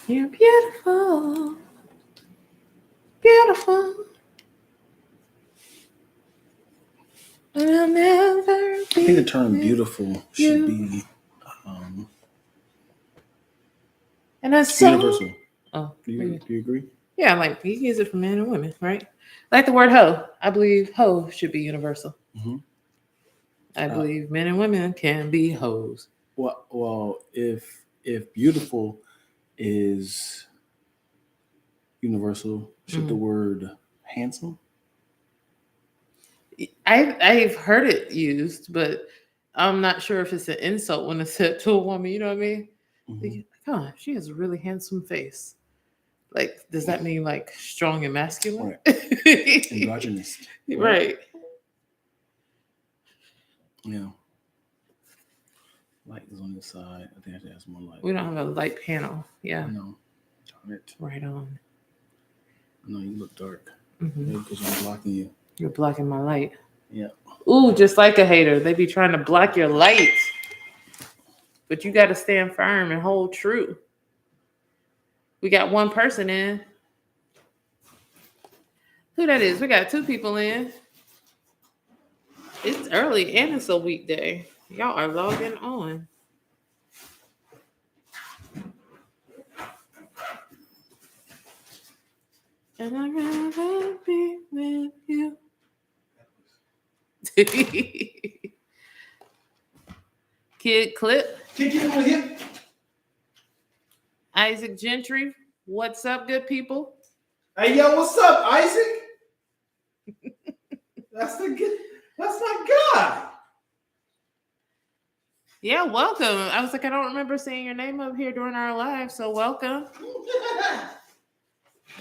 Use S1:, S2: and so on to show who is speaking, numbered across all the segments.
S1: You're beautiful. Beautiful. I'll never
S2: I think the term beautiful should be
S1: and I saw
S2: universal.
S1: Oh,
S2: Do you agree?
S1: yeah, like you can use it for men and women, right? Like the word hoe. I believe hoe should be universal.
S2: Mm-hmm.
S1: I believe men and women can be hoes.
S2: Well, if beautiful is universal, should the word handsome?
S1: I've heard it used, but I'm not sure if it's an insult when it's said to a woman. You know what I mean?
S2: Mm-hmm.
S1: Like, oh, she has a really handsome face. Like, does that mean like strong and masculine?
S2: Right. Androgynous.
S1: Right.
S2: Yeah. Light is on this side. I think I should add some more light.
S1: We don't have a light panel. Yeah.
S2: No. Darn it.
S1: Right on.
S2: No, you look dark.
S1: Mm-hmm.
S2: Maybe because I'm blocking you.
S1: You're blocking my light.
S2: Yeah.
S1: Ooh, just like a hater. They be trying to block your light. But you got to stand firm and hold true. We got one person in. Who that is? We got two people in. It's early and it's a weekday. Y'all are logging on. And I'd rather be with you. Kid Clip. Isaac Gentry. What's up, good people?
S3: Hey, yo, what's up, Isaac? That's my guy.
S1: Yeah, welcome. I was like, I don't remember seeing your name up here during our live, so welcome.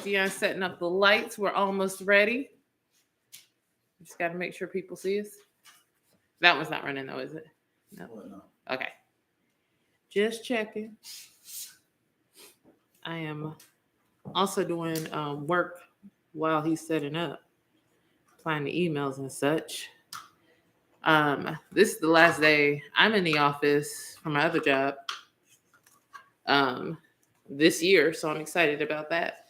S1: Dion's setting up the lights. We're almost ready. Just got to make sure people see us. That one's not running though, is it? No. Okay. Just checking. I am also doing work while he's setting up, applying the emails and such. This is the last day I'm in the office for my other job this year, so I'm excited about that.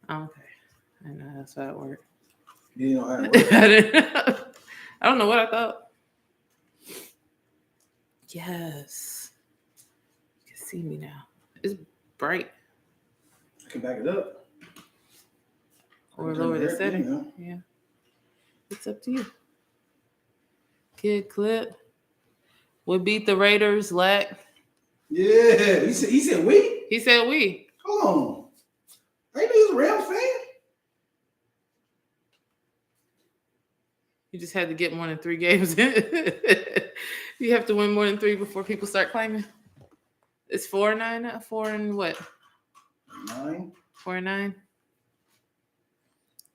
S1: Okay, I know that's how it works.
S3: You know how it works.
S1: I don't know what I thought. Yes, you can see me now. It's bright.
S3: I can back it up.
S1: Or lower the setting. Yeah. It's up to you. Kid Clip. We beat the Raiders, Lack.
S3: Yeah. He said we?
S1: He said we.
S3: Hold on. Ain't he a Rams fan?
S1: You just had to get more than 3 games in. You have to win more than 3 before people start claiming. It's 4-9. 4 and what?
S3: 9.
S1: 4-9.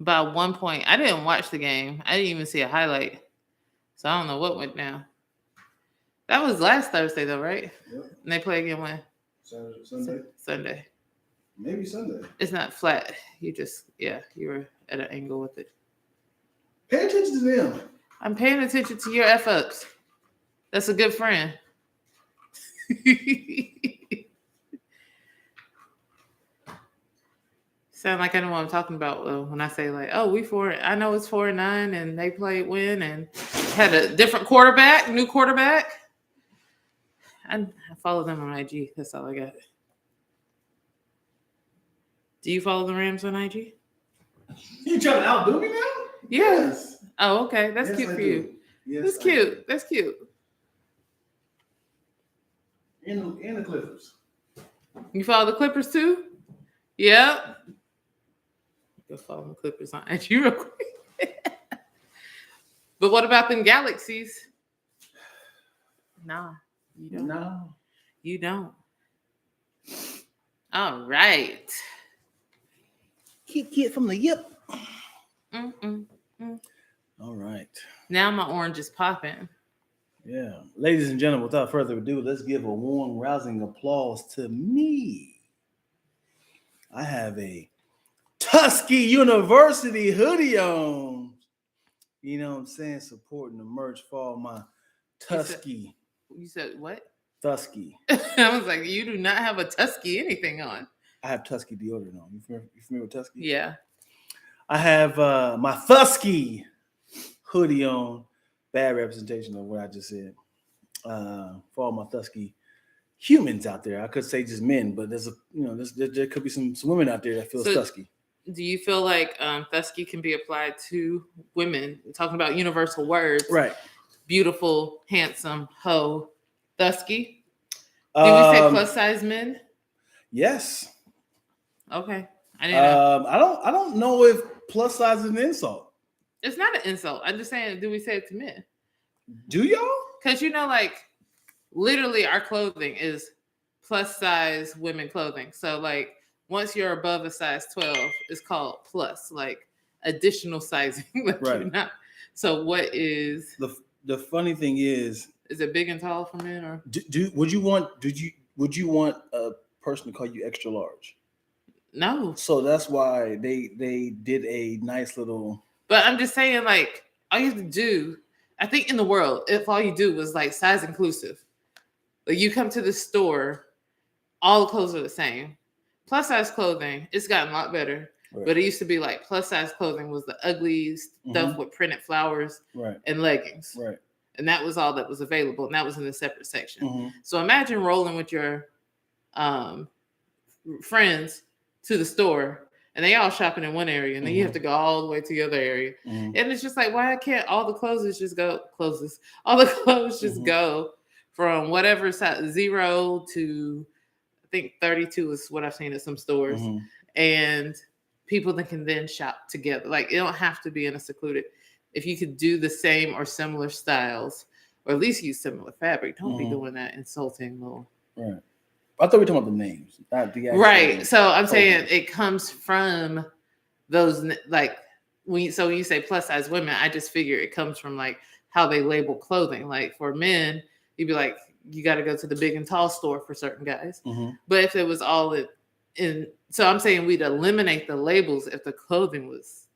S1: By 1 point. I didn't watch the game. I didn't even see a highlight. So I don't know what went down. That was last Thursday though, right?
S3: Yep.
S1: And they play again when?
S3: Sunday.
S1: Sunday.
S3: Maybe Sunday.
S1: It's not flat. You were at an angle with it.
S3: Pay attention to them.
S1: I'm paying attention to your F-ups. That's a good friend. Sound like I know what I'm talking about when I say like, oh, I know it's 4-9 and they played win and had a different quarterback, new quarterback. I follow them on IG. That's all I got. Do you follow the Rams on IG?
S3: You trying to outdo me now?
S1: Yes. Oh, okay. That's cute for you.
S3: Yes,
S1: That's cute. That's cute.
S3: And the Clippers.
S1: You follow the Clippers too? Yep. Go follow the Clippers on IG real quick. But what about them Galaxies? Nah, you don't.
S3: No.
S1: You don't. All right.
S2: Kid from the yip.
S1: All
S2: right.
S1: Now my orange is popping.
S2: Yeah. Ladies and gentlemen, without further ado, let's give a warm, rousing applause to me. I have a Tuskegee University hoodie on. You know what I'm saying? Supporting the merch for all my Tuskegee
S1: You said what?
S2: Tusky.
S1: I was like, you do not have a Tusky anything on.
S2: I have Tusky deodorant on. You familiar with Tusky?
S1: Yeah.
S2: I have my Thusky hoodie on. Bad representation of what I just said. For all my Thusky humans out there, I could say just men, but there's there could be some women out there that feels Thusky.
S1: Do you feel like Thusky can be applied to women? We're talking about universal words,
S2: Right?
S1: Beautiful, handsome, hoe, Thusky. Do we say plus size men?
S2: Yes.
S1: Okay, I didn't know.
S2: I don't know if plus size is an insult.
S1: It's not an insult. I'm just saying, do we say it to men?
S2: Do y'all?
S1: Because like literally our clothing is plus size women clothing. So like once you're above a size 12, it's called plus, like additional sizing. Like
S2: right.
S1: You're not. So what is
S2: the funny thing is
S1: it big and tall for men or
S2: would you want a person to call you extra large?
S1: No.
S2: So that's why they did a nice little.
S1: But I'm just saying, like, all you have to do, I think in the world, if all you do was like size inclusive, like you come to the store, all the clothes are the same. Plus size clothing, it's gotten a lot better. Right. But it used to be like plus size clothing was the ugly stuff with printed flowers and leggings.
S2: Right.
S1: And that was all that was available. And that was in a separate section. So imagine rolling with your friends to the store and they all shopping in one area and then you have to go all the way to the other area. And it's just like, why can't all the clothes just go go from whatever size 0 to I think 32 is what I've seen at some stores. And people that can then shop together. Like it don't have to be in a secluded. If you could do the same or similar styles, or at least use similar fabric, don't be doing that insulting little.
S2: Right. I thought we were talking about the names, not the actual
S1: right.
S2: names.
S1: So I'm saying it comes from those like when you say plus size women, I just figure it comes from like how they label clothing. Like for men, you'd be like, you got to go to the big and tall store for certain guys. But if it was all in, so I'm saying we'd eliminate the labels if the clothing was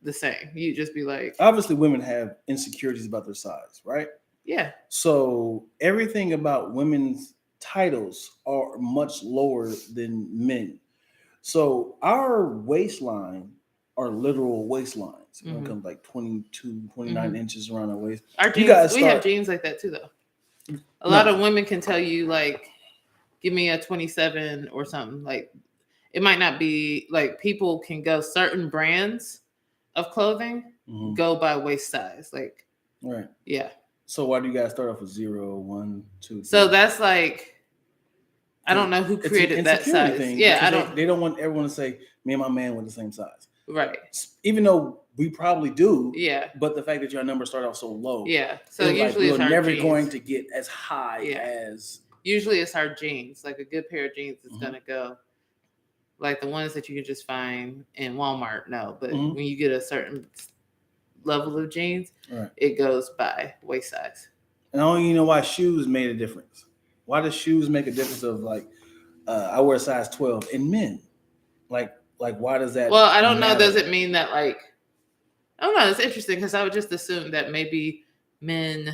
S1: the same. You'd just be like,
S2: obviously women have insecurities about their size, right?
S1: Yeah.
S2: So everything about women's titles are much lower than men. So our waistline are literal waistlines. When it comes like 22, 29 inches around our waist.
S1: Our jeans, we have jeans like that too, though. A lot of women can tell you like, give me a 27 or something. Like it might not be like people can go certain brands of clothing go by waist size. Like,
S2: right.
S1: Yeah.
S2: So why do you guys start off with 0, 1, 2, 3?
S1: So that's like, I don't know who created that size. Yeah,
S2: they don't want everyone to say me and my man were the same size.
S1: Right.
S2: Even though we probably do.
S1: Yeah.
S2: But the fact that your numbers start off so low.
S1: Yeah. So usually
S2: we're never going to get as high as.
S1: Usually it's our jeans. Like a good pair of jeans is gonna go. Like the ones that you can just find in Walmart, no. But when you get a certain level of jeans, it goes by waist size.
S2: And I don't even know why shoes made a difference. Why does shoes make a difference of like, I wear a size 12 in men? Like why does that?
S1: Well, I don't know. Does it mean that like, I don't know. It's interesting because I would just assume that maybe men,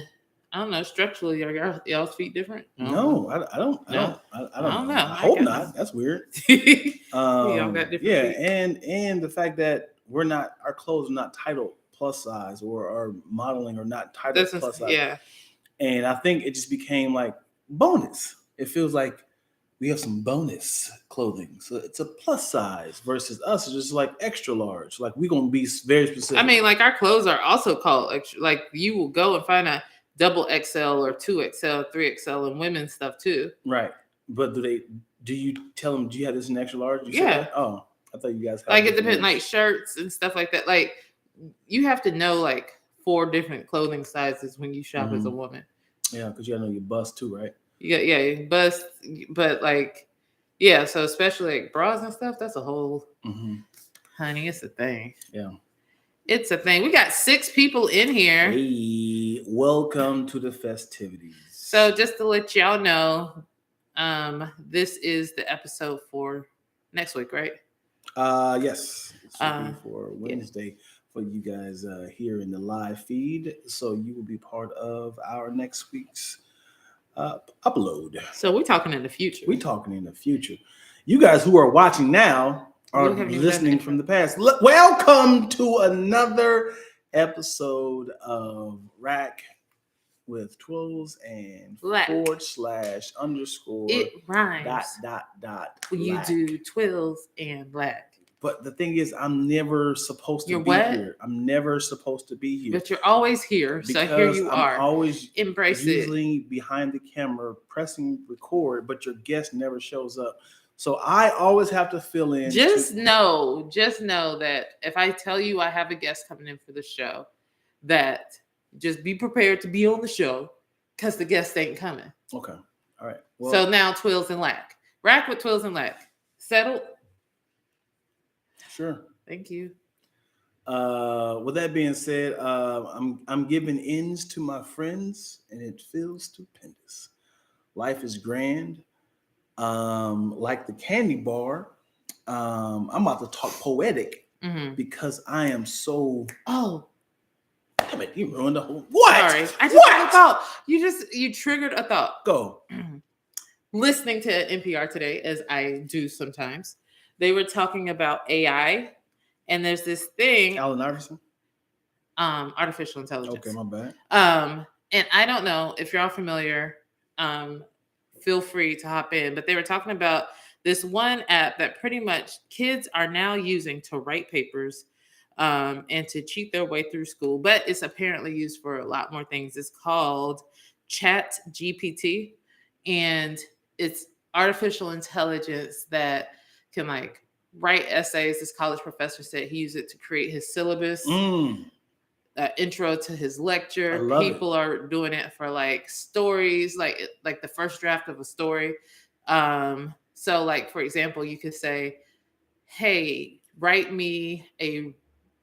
S1: I don't know, structurally are y'all's feet different?
S2: No, I don't know. I hope not. That's weird.
S1: Y'all got different feet.
S2: and the fact that our clothes are not titled plus size or our modeling are not titled plus size.
S1: Yeah.
S2: And I think it just became like bonus. It feels like we have some bonus clothing. So it's a plus size versus us. It's just like extra large. Like we're going to be very specific. I
S1: mean, like our clothes are also called extra. Like you will go and find a double XL or 2XL, 3XL and women's stuff too.
S2: Right. But do you tell them, do you have this in extra large?
S1: Yeah.
S2: Oh, I thought you guys had
S1: like it depends, like shirts and stuff like that. Like you have to know like 4 different clothing sizes when you shop as a woman.
S2: Yeah, because you gotta know your bust too, right?
S1: Yeah, bust, but like, yeah. So especially like bras and stuff, that's a whole, honey, it's a thing.
S2: Yeah,
S1: it's a thing. We got 6 people in here.
S2: Hey, welcome to the festivities.
S1: So just to let y'all know, this is the episode for next week, right?
S2: Yes, it's for Wednesday for you guys here in the live feed. So you will be part of our next week's upload.
S1: So we're talking in the future.
S2: We talking in the future. You guys who are watching now are
S1: We haven't even
S2: listening
S1: done
S2: from the past. Welcome to another episode of RAC with Twilz and
S1: Lack.
S2: / _
S1: It rhymes. When you
S2: lack.
S1: do Twilz and Lack.
S2: But the thing is, I'm never supposed to
S1: You're
S2: be
S1: what?
S2: here. I'm never supposed to be here.
S1: But you're always here. So here
S2: Because
S1: you
S2: I'm
S1: are.
S2: always
S1: Embrace
S2: usually behind the camera pressing record, but your guest never shows up. So I always have to fill in.
S1: Just know that if I tell you I have a guest coming in for the show, that just be prepared to be on the show because the guest ain't coming.
S2: Okay. All right. Well,
S1: So now Twilz and Lack. Rack with Twilz and Lack. Settled?
S2: sure.
S1: Thank you.
S2: With that being said, I'm giving ends to my friends, and it feels stupendous. Life is grand. Like the candy bar. I'm about to talk poetic because I am so.
S1: Oh,
S2: damn it! You ruined the whole. What?
S1: sorry. I just had a thought. You triggered a thought.
S2: Go.
S1: Listening to NPR today, as I do sometimes, they were talking about AI, and there's this thing.
S2: Allen Iverson.
S1: Artificial intelligence.
S2: Okay, my bad.
S1: And I don't know if you're all familiar. Feel free to hop in, but they were talking about this one app that pretty much kids are now using to write papers and to cheat their way through school, but it's apparently used for a lot more things. It's called Chat GPT, and it's artificial intelligence that can like write essays. This college professor said he used it to create his syllabus. Intro to his lecture. People are doing it for like stories, like the first draft of a story. So like, for example, you could say, hey, write me a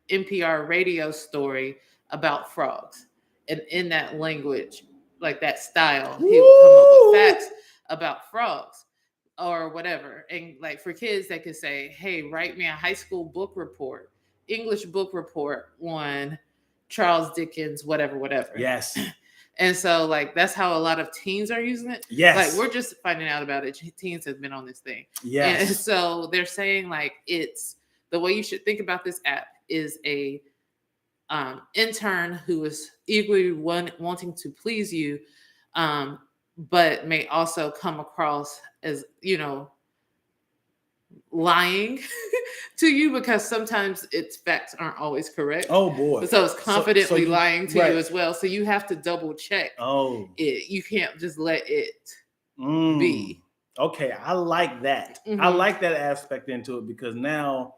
S1: NPR radio story about frogs. And in that language, like that style, he would come up with facts about frogs or whatever. And like for kids, they could say, hey, write me a high school book report, English book report on Charles Dickens, whatever.
S2: Yes.
S1: And so like that's how a lot of teens are using it.
S2: Yes.
S1: Like we're just finding out about it. Teens have been on this thing.
S2: Yes.
S1: And so they're saying like it's the way you should think about this app is a intern who is eagerly wanting to please you, but may also come across as, lying to you because sometimes its facts aren't always correct.
S2: Oh boy.
S1: So it's confidently lying to
S2: right.
S1: you as well. So you have to double check it. You can't just let it be.
S2: Okay, I like that. I like that aspect into it because now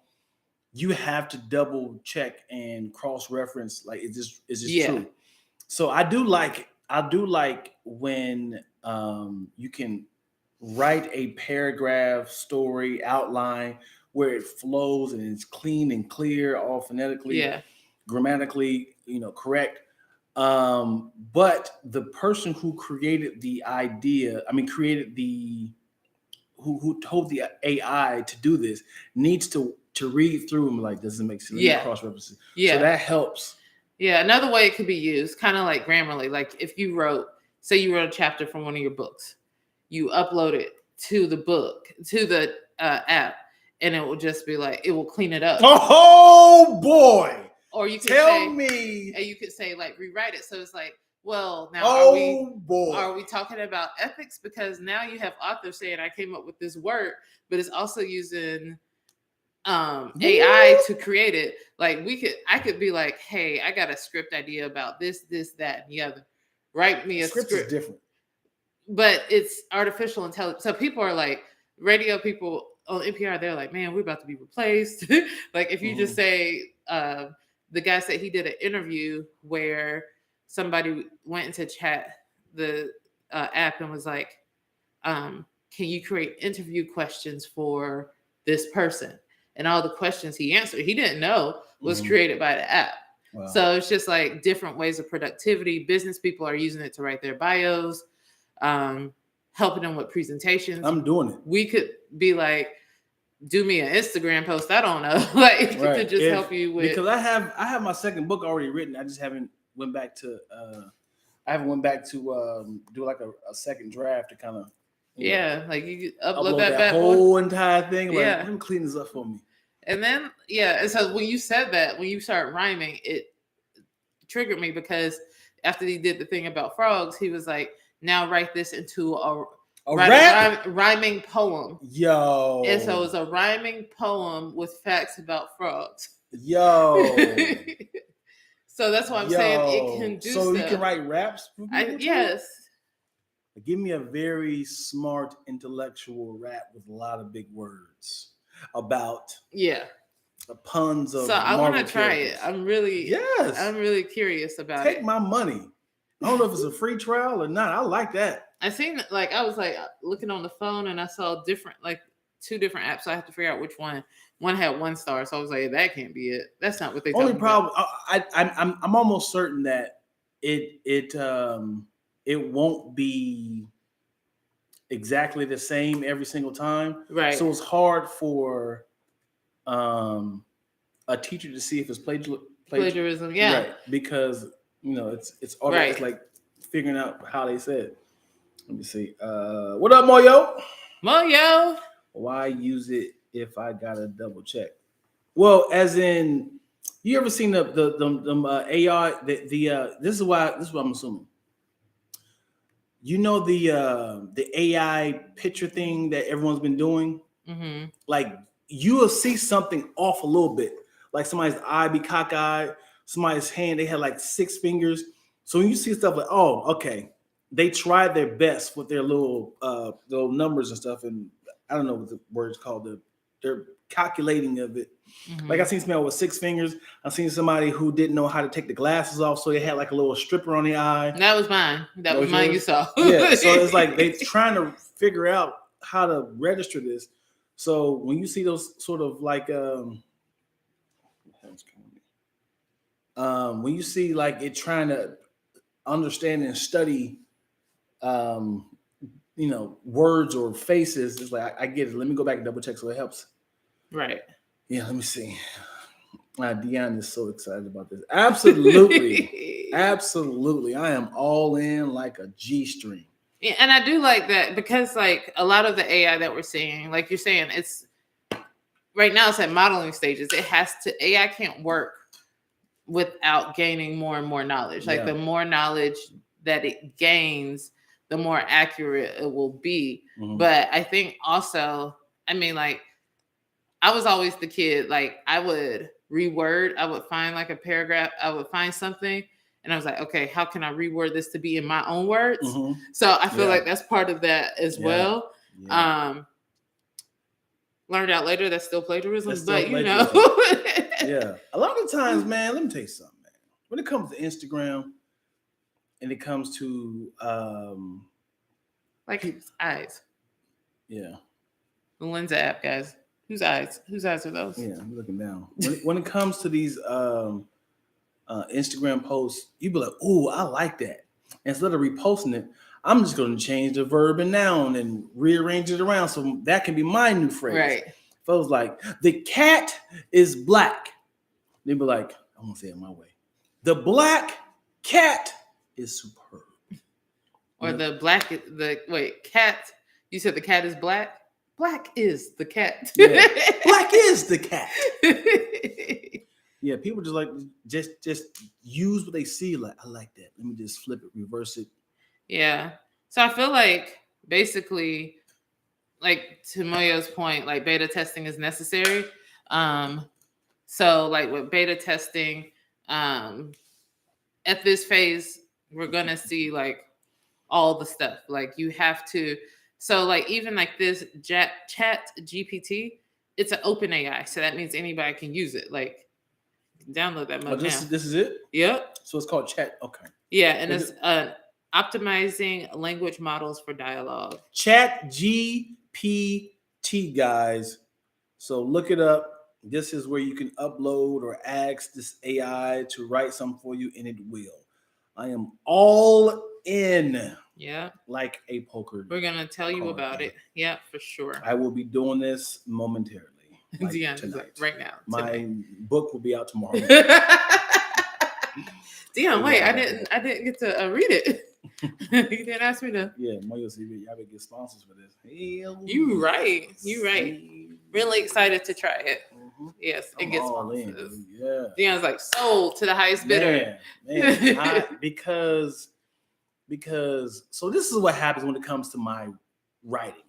S2: you have to double check and cross-reference. Like, is this true? So I do like when you can write a paragraph, story, outline where it flows and it's clean and clear, all phonetically, grammatically, correct. But the person who created the idea, who told the AI to do this needs to read through and be like, does it make sense? Cross references. So that helps. Yeah.
S1: Another way it could be used, kind of like Grammarly, like if you wrote a chapter from one of your books, you upload it to the book, to the app, and it will just be like, it will clean it up.
S2: Oh boy.
S1: Or you could you could say like rewrite it. So it's like, well, now are we talking about ethics? Because now you have authors saying I came up with this word, but it's also using AI to create it. Like I could be like, hey, I got a script idea about this, that, and the other. Write me a script.
S2: Is different. But
S1: it's artificial intelligence. So people are like, radio people on NPR, they're like, man, we're about to be replaced. Like if you just say, the guy said he did an interview where somebody went into chat the app and was like, can you create interview questions for this person? And all the questions he answered, he didn't know was created by the app. Wow. So it's just like different ways of productivity. Business people are using it to write their bios, helping them with presentations.
S2: I'm doing it.
S1: We could be like, do me an Instagram post. I don't know, like to just help you with.
S2: Because I have my second book already written. I just haven't went back to. I haven't went back to do like a second draft to kind of
S1: like you upload
S2: that
S1: bad boy.
S2: whole entire thing. Like,
S1: Yeah.
S2: let me clean this up for me.
S1: And then and so when you said that, when you started rhyming, it triggered me because after he did the thing about frogs, he was like, "Now write this into a rhyming poem."
S2: Yo.
S1: And so it's a rhyming poem with facts about frogs.
S2: Yo.
S1: So that's why I'm saying it can do.
S2: So you can write raps?
S1: Yes.
S2: Give me a very smart intellectual rap with a lot of big words about the puns of.
S1: So I want to try it. I'm really curious about it.
S2: Take my money. I don't know if it's a free trial or not. I like that.
S1: I seen I was like looking on the phone and I saw different two different apps. So I have to figure out which one. One had 1 star, so I was like, that can't be it. That's not what they.
S2: Only problem. I'm almost certain that it won't be exactly the same every single time.
S1: Right.
S2: So it's hard for a teacher to see if it's
S1: plagiarism. Yeah.
S2: Right. Because it's already it's like figuring out how they said. Let me see. What up, Moyo?
S1: Moyo.
S2: Why use it if I gotta double check? Well, as in, you ever seen the AI? This is what I'm assuming. You know the AI picture thing that everyone's been doing.
S1: Mm-hmm.
S2: Like you will see something off a little bit, like somebody's eye be cockeyed, somebody's hand they had like 6 fingers. So when you see stuff like, oh, okay, they tried their best with their little numbers and stuff, and I don't know what the word's called. They're calculating of it. Mm-hmm. Like I seen somebody with 6 fingers. I seen somebody who didn't know how to take the glasses off, so they had like a little stripper on the eye.
S1: That was mine. That was mine. You saw.
S2: Yeah. So it's like they're trying to figure out how to register this. So when you see those sort of like when you see like it trying to understand and study words or faces, it's like I get it. Let me go back and double check so it helps.
S1: Right.
S2: Yeah, let me see. Deanna is so excited about this. Absolutely. Absolutely. I am all in like a G-string.
S1: Yeah, and I do like that because like a lot of the AI that we're seeing, like you're saying, it's right now it's at modeling stages. AI can't work without gaining more and more knowledge. Like the more knowledge that it gains, the more accurate it will be. Mm-hmm. But I think also, I mean, like I was always the kid, like I would reword, I would find like a paragraph, I would find something. And I was like, okay, how can I reword this to be in my own words? Mm-hmm. So I feel like that's part of that as well. Yeah. Learned out later that's still plagiarism, but
S2: yeah. A lot of times, man, let me tell you something, man. When it comes to Instagram and it comes to
S1: like eyes.
S2: Yeah.
S1: The Lens app, guys. Whose eyes? Whose eyes are those?
S2: Yeah, I'm looking down. When it comes to these Instagram posts, you be like, "Ooh, I like that." And instead of reposting it, I'm just going to change the verb and noun and rearrange it around so that can be my new phrase.
S1: Right.
S2: If I was like, "The cat is black," they'd be like, "I'm gonna say it my way. The black cat is superb."
S1: Or cat. You said the cat is black. Black is the cat.
S2: Yeah. Black is the cat. Yeah, people just like just use what they see. Like, I like that. Let me just flip it, reverse it.
S1: Yeah. So I feel like basically, like to Moyo's point, like beta testing is necessary. So like with beta testing, at this phase, we're gonna see like all the stuff. Like you have to. So like even like this chat GPT, it's an open AI. So that means anybody can use it. Like download that mode now.
S2: This is it?
S1: Yep.
S2: So it's called chat. Okay.
S1: Yeah, and it's optimizing language models for dialogue.
S2: Chat GPT, guys. So look it up. This is where you can upload or ask this AI to write something for you, and it will. I am all in.
S1: Yeah.
S2: Like a poker.
S1: We're going to tell you about it. Yeah, for sure.
S2: I will be doing this momentarily.
S1: Like right now.
S2: My book will be out tomorrow.
S1: Damn, wait, I didn't get to read it. You didn't ask me to.
S2: Yeah, Moyo TV, y'all better get sponsors for this. Hell
S1: You right.
S2: yes.
S1: Really excited to try it.
S2: Mhm.
S1: Yes, and
S2: I'm
S1: get
S2: all in,
S1: sponsors.
S2: dude. Yeah.
S1: Dion's like sold to the highest bidder.
S2: Man, because so this is what happens when it comes to my writing.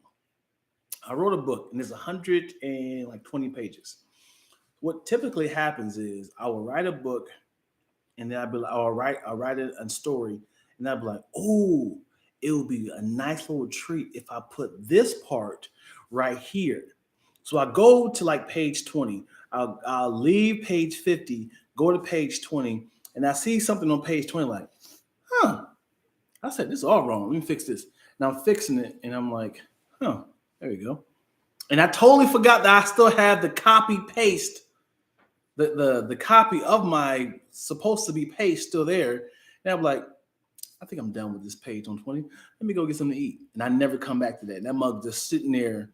S2: I wrote a book and it's 120 pages. What typically happens is I will write a book and then I'll write a story and I'll be like, oh, it will be a nice little treat if I put this part right here. So I go to like page 20. I'll leave page 50, go to page 20, and I see something on page 20 like, huh, I said this is all wrong. Let me fix this. And I'm fixing it and I'm like, huh, there we go. And I totally forgot that I still have the copy paste, the copy of my supposed to be paste still there. And I'm like, I think I'm done with this page on 20. Let me go get something to eat. And I never come back to that. And that mug just sitting there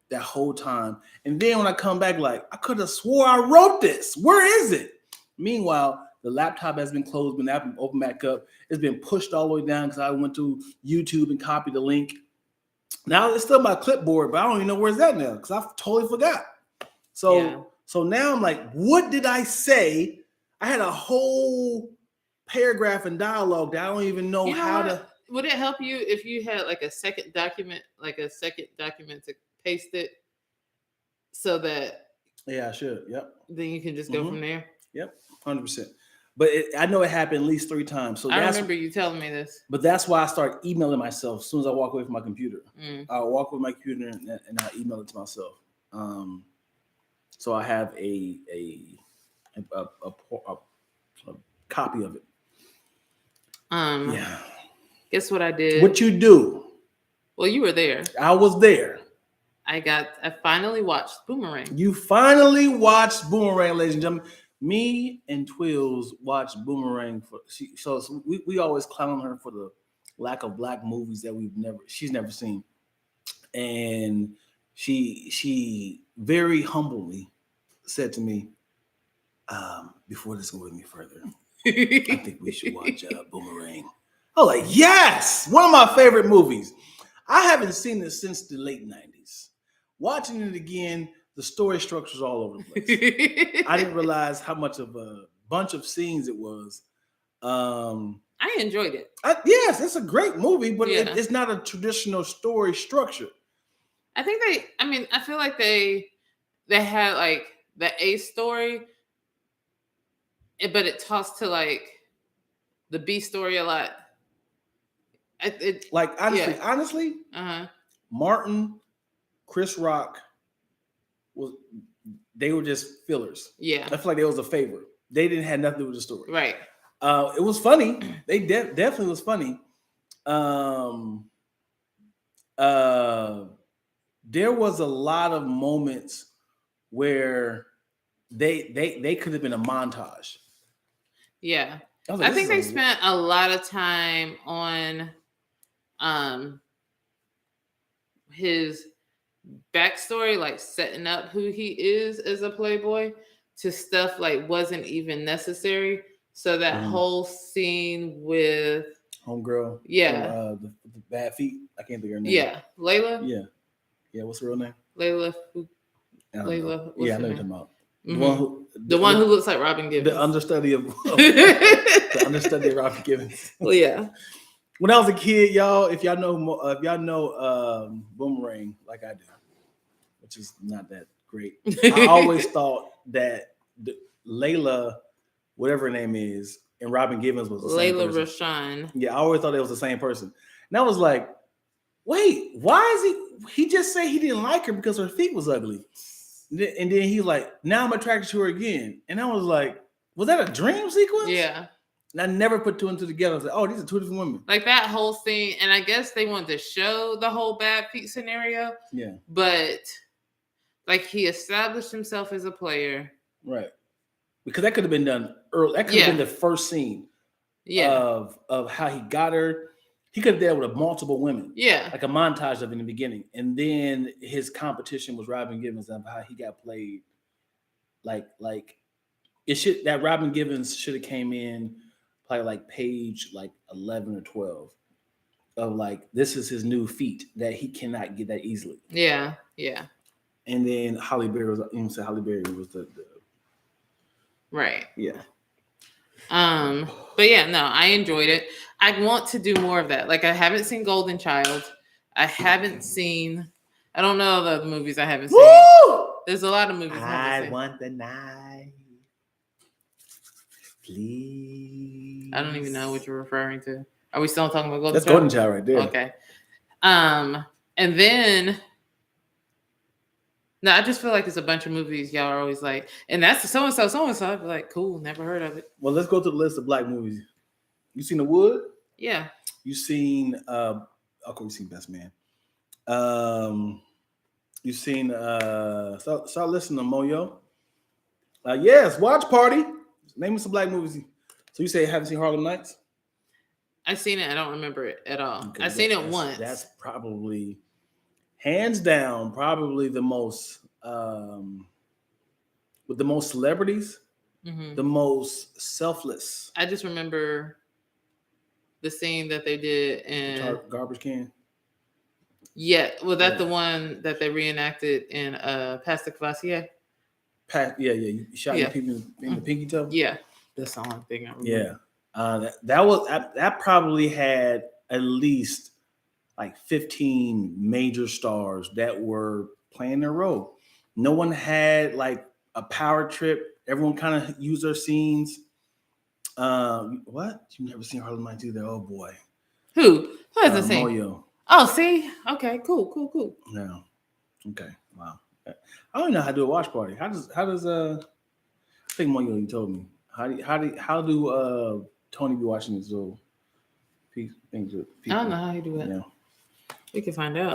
S2: that whole time. And then when I come back, like, I could have swore I wrote this. Where is it? Meanwhile, the laptop has been closed, been opened back up. It's been pushed all the way down because I went to YouTube and copied the link. Now it's still my clipboard, but I don't even know where it's at now because I totally forgot. So now I'm like, what did I say? I had a whole paragraph and dialogue that I don't even know how to.
S1: Would it help you if you had like a second document to paste it so that?
S2: Yeah, I should. Yep.
S1: Then you can just go from there.
S2: Yep, 100%. But I know it happened at least 3 times. So
S1: I remember you telling me this.
S2: But that's why I start emailing myself as soon as I walk away from my computer. I'll walk with my computer and I email it to myself. So I have a copy of it. Yeah.
S1: Guess what I did?
S2: What you do?
S1: Well, you were there.
S2: I was there.
S1: I finally watched Boomerang.
S2: You finally watched Boomerang, ladies and gentlemen. Me and Twilz watched Boomerang so we always clown her for the lack of black movies that she's never seen. And she very humbly said to me, before this goes any further, I think we should watch Boomerang. I was like, yes, one of my favorite movies. I haven't seen it since the late 90s. Watching it again, the story structure is all over the place. I didn't realize how much of a bunch of scenes it was.
S1: I enjoyed it.
S2: Yes, it's a great movie, but it's not a traditional story structure.
S1: I think I feel like they had like the A story, but it tossed to like the B story a lot.
S2: Honestly, Martin, Chris Rock they were just fillers. Yeah, I feel like they was a favor. They didn't have nothing to do with the story. Right. It was funny. They definitely was funny. There was a lot of moments where they could have been a montage.
S1: Yeah. I think they spent a lot of time on his backstory, like setting up who he is as a playboy, to stuff like wasn't even necessary. So that whole scene with
S2: homegirl, the bad feet. I can't think of her name.
S1: Yeah, Layla.
S2: Yeah. What's her real name?
S1: Layla.
S2: I know you're talking about.
S1: Mm-hmm. The one who looks like Robin Givens.
S2: The understudy of Robin Givens.
S1: Well, yeah.
S2: When I was a kid, y'all, if y'all know Boomerang like I do, which is not that great, I always thought that Layla, whatever her name is, and Robin Givens was the same person. Layla Rashawn. Yeah, I always thought it was the same person. And I was like, wait, why is he just say he didn't like her because her feet was ugly? And then he's like, now I'm attracted to her again. And I was like, was that a dream sequence? Yeah. And I never put 2 and 2 together. I was like, oh, these are 2 different women.
S1: Like that whole scene. And I guess they wanted to show the whole bad feet scenario. Yeah. But like he established himself as a player.
S2: Right. Because that could have been done early. That could have been the first scene of how he got her. He could have dealt with multiple women. Yeah. Like a montage of it in the beginning. And then his competition was Robin Givens of how he got played like that Robin Givens should have came in probably like page like 11 or 12 of like this is his new feat that he cannot get that easily.
S1: Yeah.
S2: And then Halle Berry was, Halle Berry was the
S1: Right.
S2: yeah.
S1: But yeah, no, I enjoyed it. I want to do more of that. Like I haven't seen Golden Child. I haven't seen. I don't know the movies I haven't seen.
S2: Woo!
S1: There's a lot of movies I haven't
S2: I
S1: seen.
S2: want the night, please.
S1: I don't even know what you're referring to. Are we still talking about Golden
S2: That's
S1: Child?
S2: Golden Child right there.
S1: Okay. And then no, I just feel like there's a bunch of movies y'all are always like, and that's so and so. I'd be like, cool, never heard of it.
S2: Well, let's go to the list of black movies. You seen The Wood?
S1: Yeah.
S2: You seen of course you seen Best Man. You seen start listening to Moyo. Yes, Watch Party. Name me some black movies. So you say you haven't seen Harlem Nights?
S1: I've seen it. I don't remember it at all.
S2: Okay,
S1: I've seen it once.
S2: That's probably hands down, probably the most with the most celebrities, the most selfless.
S1: I just remember the scene that they did in
S2: Garbage Can.
S1: Yeah, was that the one that they reenacted in Pastor Cavassier?
S2: You shot your people in the pinky toe.
S1: Yeah, that's the only thing I remember.
S2: Yeah, that probably had at least like 15 major stars that were playing their role. No one had like a power trip. Everyone kind of used their scenes. What? You've never seen Harlem Nights either? Oh boy.
S1: Who hasn't seen?
S2: Moyo.
S1: Oh, see? Okay, cool.
S2: Yeah. Okay. Wow. I don't even know how to do a watch party. How does I think Moyo, you told me. How do Tony be watching his little things with people?
S1: I don't know how you do it.
S2: Yeah.
S1: We can find out.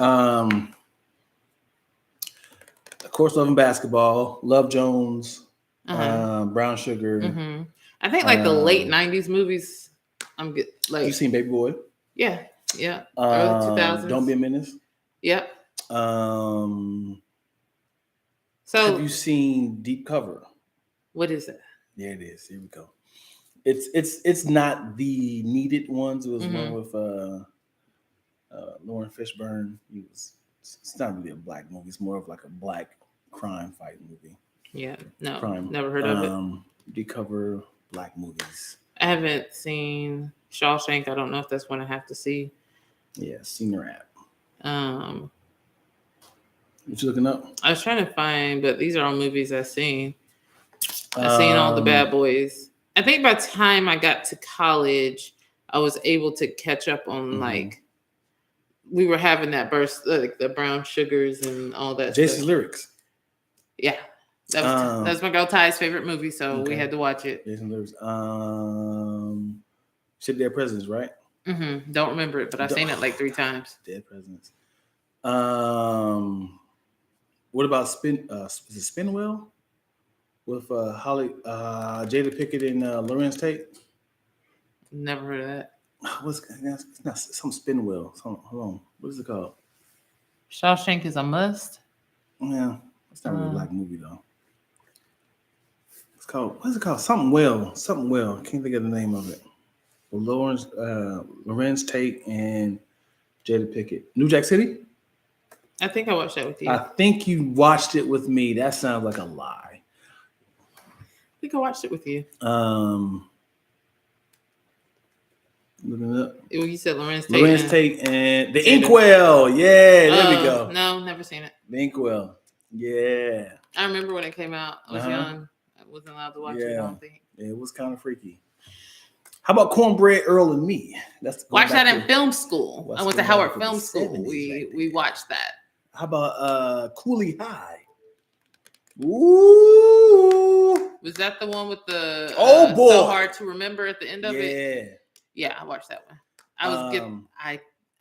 S2: Of course, Love and Basketball, Love Jones, Brown Sugar.
S1: Mm-hmm. I think like the late 90s movies. I'm good. Like
S2: You seen Baby Boy?
S1: Yeah. Early 2000s.
S2: Don't Be a Menace.
S1: Yep.
S2: So
S1: So
S2: have you seen Deep Cover?
S1: What is it?
S2: There it is. Here we go. It's not the needed ones. It was one with Lauren Fishburne. It's not really a black movie. It's more of like a black crime fight movie.
S1: Yeah. No.
S2: Crime.
S1: Never heard of it.
S2: Deep Cover black movies.
S1: I haven't seen Shawshank. I don't know if that's one I have to see.
S2: Yeah, Senior App. What you looking up?
S1: I was trying to find, but these are all movies I've seen. I've seen all the Bad Boys. I think by the time I got to college, I was able to catch up on like we were having that burst, like the Brown Sugars and all that.
S2: Jason's
S1: stuff.
S2: Lyrics.
S1: Yeah, that's my girl Ty's favorite movie, so we had to watch it.
S2: Jason's Lyrics. Ship Dead Presidents, right?
S1: Don't remember it, but I've seen it like 3 times.
S2: Dead Presidents. What about is it Spinwell? With Jada Pickett and Lorenz Tate?
S1: Never heard of that.
S2: It's not some Spinwell. Hold on. What is it called?
S1: Shawshank is a must.
S2: Yeah, it's not really a black movie though. It's called, what is it called? Something well. I can't think of the name of it. Well, Lorenz Tate and Jada Pickett. New Jack City?
S1: I think I watched that with you.
S2: I think you watched it with me. That sounds like a lie.
S1: I think I watched it with you.
S2: Looking it up.
S1: You said Lorenz
S2: Tate and the Inkwell. Yeah, there we go.
S1: No, never seen it.
S2: The Inkwell. Yeah.
S1: I remember when it came out. I was young. I wasn't allowed to watch it, I don't think.
S2: Yeah, it was kind of freaky. How about Cornbread Earl and Me?
S1: Watch that in film school. I went to Howard Film School.
S2: 70s
S1: We watched that.
S2: How about Cooley High? Ooh.
S1: Was that the one with the
S2: Oh boy,
S1: So Hard to Remember at the end of it? Yeah, I watched that one. I was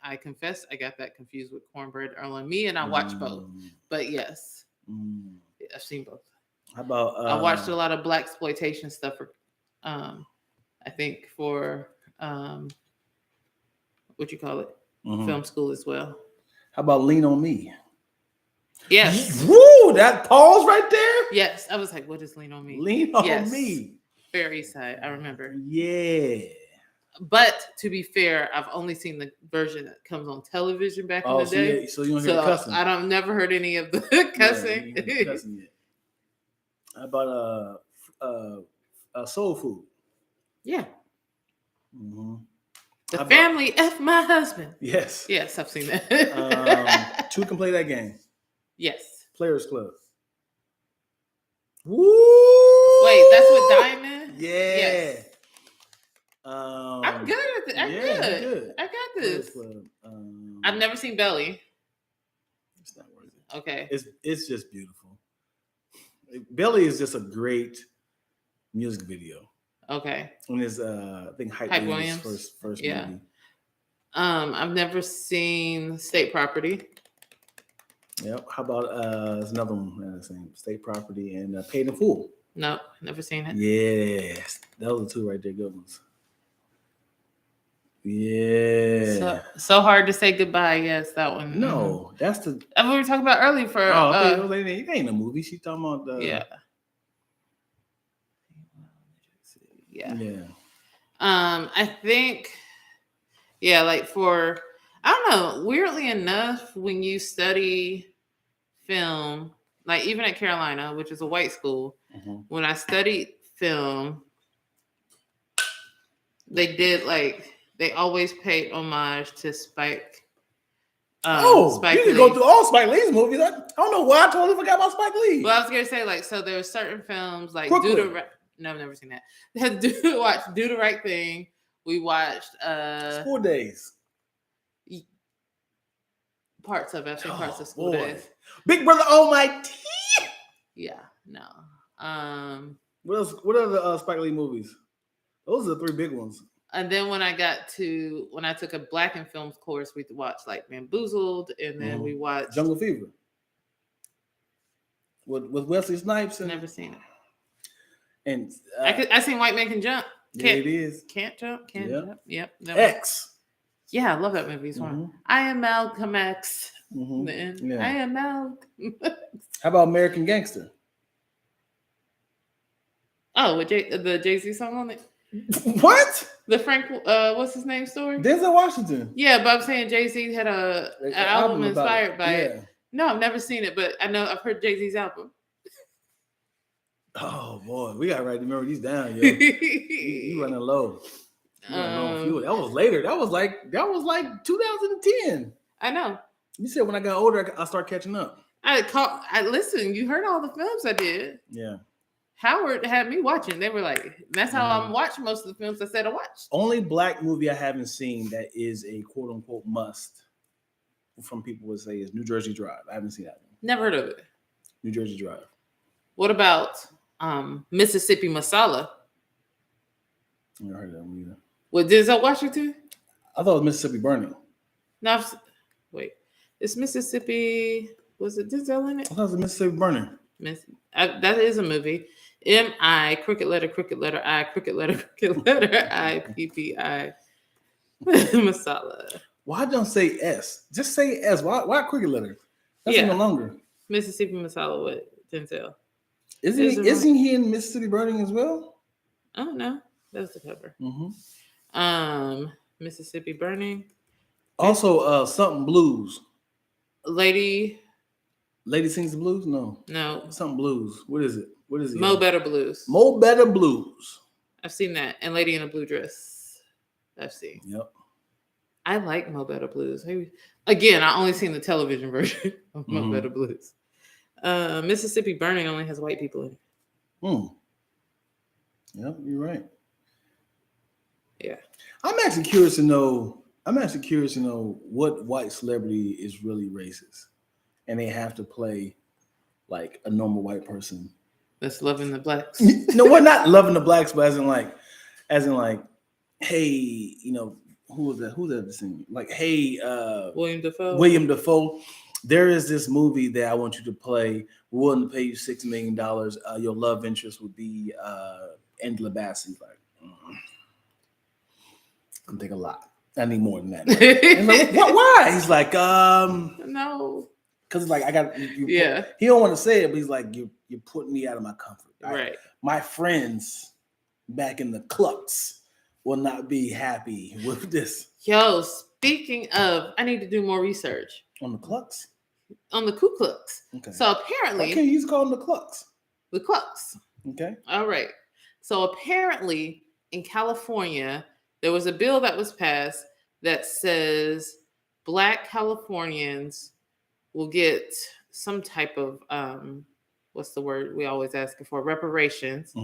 S1: I confess I got that confused with Cornbread Earl and Me, and I watched both. But yes, I've seen both.
S2: How about
S1: I watched a lot of black exploitation stuff for I think for what you call it, film school as well.
S2: How about Lean on Me?
S1: Yes.
S2: Woo! That pause right there.
S1: Yes. I was like, what is Lean on Me?
S2: Lean on
S1: Yes.
S2: Me.
S1: Fair East Side. I remember.
S2: Yeah.
S1: But to be fair, I've only seen the version that comes on television back in the day.
S2: So you don't hear the cussing.
S1: I don't never heard any of the cussing.
S2: Yeah, you ain't heard the cussing yet. How about Soul Food?
S1: Yeah.
S2: Mm-hmm.
S1: The Family F My Husband.
S2: Yes.
S1: Yes, I've seen that.
S2: Two can play that game.
S1: Yes.
S2: Players Club. Woo!
S1: Wait, that's with Diamond?
S2: Yeah.
S1: Yes.
S2: I'm
S1: good at it. I'm good. I got this.
S2: Club.
S1: I've never seen Belly.
S2: It's not worth it.
S1: Okay.
S2: It's just beautiful. Belly is just a great music video.
S1: Okay.
S2: And it's I think Hype Williams' first movie.
S1: I've never seen State Property.
S2: Yep. How about there's another one same State Property and Paid in Full.
S1: Nope, never seen it.
S2: Yes. Those are the two right there, good ones. Yeah.
S1: So hard to say goodbye. Yes, that one.
S2: No, that's the.
S1: We were talking about earlier for.
S2: It ain't a movie. She's talking about the.
S1: Yeah.
S2: Yeah.
S1: I think. Yeah, like for I don't know. Weirdly enough, when you study film, like even at Carolina, which is a white school, when I studied film, they always paid homage to Spike.
S2: Spike you can go through all Spike Lee's movies. I don't know why I totally forgot about Spike Lee.
S1: Well, I was gonna say so there were certain films like
S2: Brooklyn.
S1: No, I've never seen that. Do the Right Thing. We watched
S2: School Days.
S1: Parts of it. I've seen parts of School Days.
S2: Big Brother Almighty.
S1: Yeah, no.
S2: What are the Spike Lee movies? Those are the three big ones.
S1: And then when I took a Black and Films course, we watched like Bamboozled, and then we watched
S2: Jungle Fever with Wesley Snipes.
S1: Never seen it.
S2: And
S1: I seen White Man Can Jump.
S2: It is.
S1: Can't jump. Jump. Yep.
S2: X.
S1: Yeah, I love that movie. It's one. I am Malcolm X.
S2: Yeah.
S1: I am Malcolm.
S2: How about American Gangster?
S1: Oh, with the Jay-Z song on it.
S2: What?
S1: The Frank, what's his name story?
S2: Denzel Washington.
S1: Yeah, but I'm saying Jay-Z had an album inspired by it. No, I've never seen it, but I know I've heard Jay-Z's album.
S2: Oh boy, we got to remember these down, yo. You running low. That was later. That was like 2010.
S1: I know.
S2: You said when I got older, I start catching up.
S1: I listened. You heard all the films I did.
S2: Yeah.
S1: Howard had me watching. They were like, that's how I'm watching most of the films I said I watched.
S2: Only Black movie I haven't seen that is a quote unquote must from people would say is New Jersey Drive. I haven't seen that one.
S1: Never heard of it.
S2: New Jersey Drive.
S1: What about Mississippi Masala?
S2: I never heard of that one either.
S1: With Denzel Washington?
S2: I thought it was Mississippi Burning.
S1: No, wait. It's Mississippi. Was it Denzel in it?
S2: I thought it was Mississippi Burning.
S1: That is a movie. M-I, crooked letter, I, crooked letter, I, P-P-I. Masala.
S2: Why don't say S? Just say S. Why crooked letter? That's even longer.
S1: Mississippi Masala with Denzel.
S2: Isn't he in Mississippi Burning as well?
S1: Oh, no. That's the cover. Mississippi Burning.
S2: Also, something blues.
S1: Lady
S2: Sings the Blues? No. Something blues. What is it?
S1: Mo Better Blues.
S2: Mo Better Blues.
S1: I've seen that. And Lady in a Blue Dress. I've seen.
S2: Yep.
S1: I like Mo Better Blues. Again, I only seen the television version of Mo Better Blues. Mississippi Burning only has white people in it.
S2: Yep, you're right.
S1: Yeah.
S2: I'm actually curious to know what white celebrity is really racist. And they have to play like a normal white person.
S1: That's loving the blacks.
S2: No, we're not loving the blacks, but as in like, hey, who was that? Who's that singing? Like, hey, William Dafoe. There is this movie that I want you to play. We're willing to pay you $6 million. Your love interest would be Angela Bassett. Like, I'm take a lot. I need more than that. Like, why? He's like,
S1: no.
S2: Because like I got
S1: Yeah.
S2: He don't want to say it, but he's like, you're putting me out of my comfort.
S1: Right.
S2: My friends back in the clucks will not be happy with this.
S1: Yo, speaking of, I need to do more research
S2: On the clucks?
S1: on the Ku Klux.
S2: Okay.
S1: So
S2: Why
S1: apparently,
S2: can't you just call them the clucks?
S1: the Klux.
S2: Okay.
S1: All right. So apparently, in California, there was a bill that was passed that says Black Californians will get some type of what's the word we always ask for, reparations,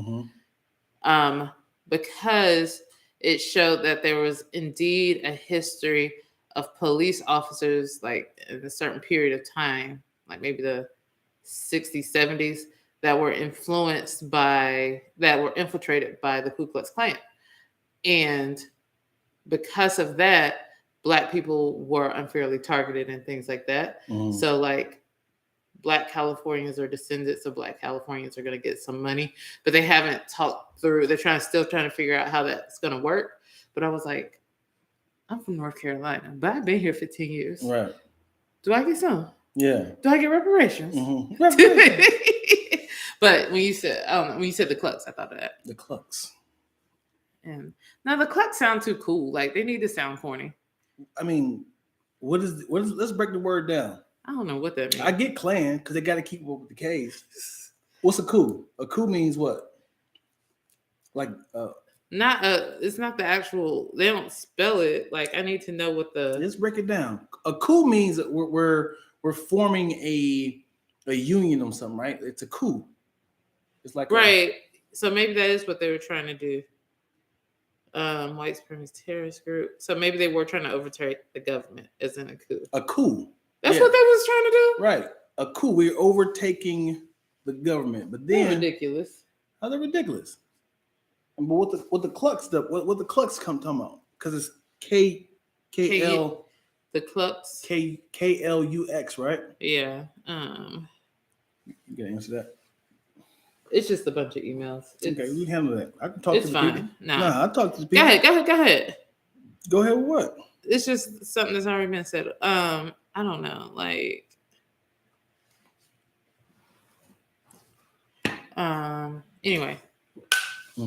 S1: because it showed that there was indeed a history of police officers, like in a certain period of time, like maybe the 60s, 70s, that were influenced by, that were infiltrated by the Ku Klux Klan. And because of that, Black people were unfairly targeted and things like that. So like Black Californians or descendants of Black Californians are going to get some money, but they haven't talked through. They're still trying to figure out how that's going to work. But I was like, I'm from North Carolina, but I've been here 15 years.
S2: Right.
S1: Do I get some?
S2: Yeah.
S1: Do I get reparations?
S2: Reparations.
S1: But when you said, I don't know, when you said the Klux, I thought of that.
S2: The clucks.
S1: And now the Klux sound too cool. Like they need to sound corny.
S2: I mean, what is? Let's break the word down.
S1: I don't know what that means.
S2: I get Klan because they got to keep up with the K's. What's a coup? A coup means what? Like
S1: it's not the actual. They don't spell it. Like I need to know what the.
S2: Let's break it down. A coup means that we're forming a union or something, right? It's a coup. It's like
S1: right. So maybe that is what they were trying to do. White supremacist terrorist group. So maybe they were trying to overtake the government, as in a coup.
S2: A coup.
S1: That's what they was trying to do.
S2: Right. A coup. We're overtaking the government, but then
S1: they're ridiculous.
S2: How they're ridiculous. But what the Klux stuff? What the Klux come talking about? Because it's KL.
S1: The Klux.
S2: KLUX, right?
S1: Yeah.
S2: You can answer that.
S1: It's just a bunch of emails.
S2: Okay, we can handle that. I can talk to the people.
S1: Nah,
S2: I'll talk to the people.
S1: Go ahead.
S2: Go ahead with what?
S1: It's just something that's already been said. I don't know. Like, anyway. I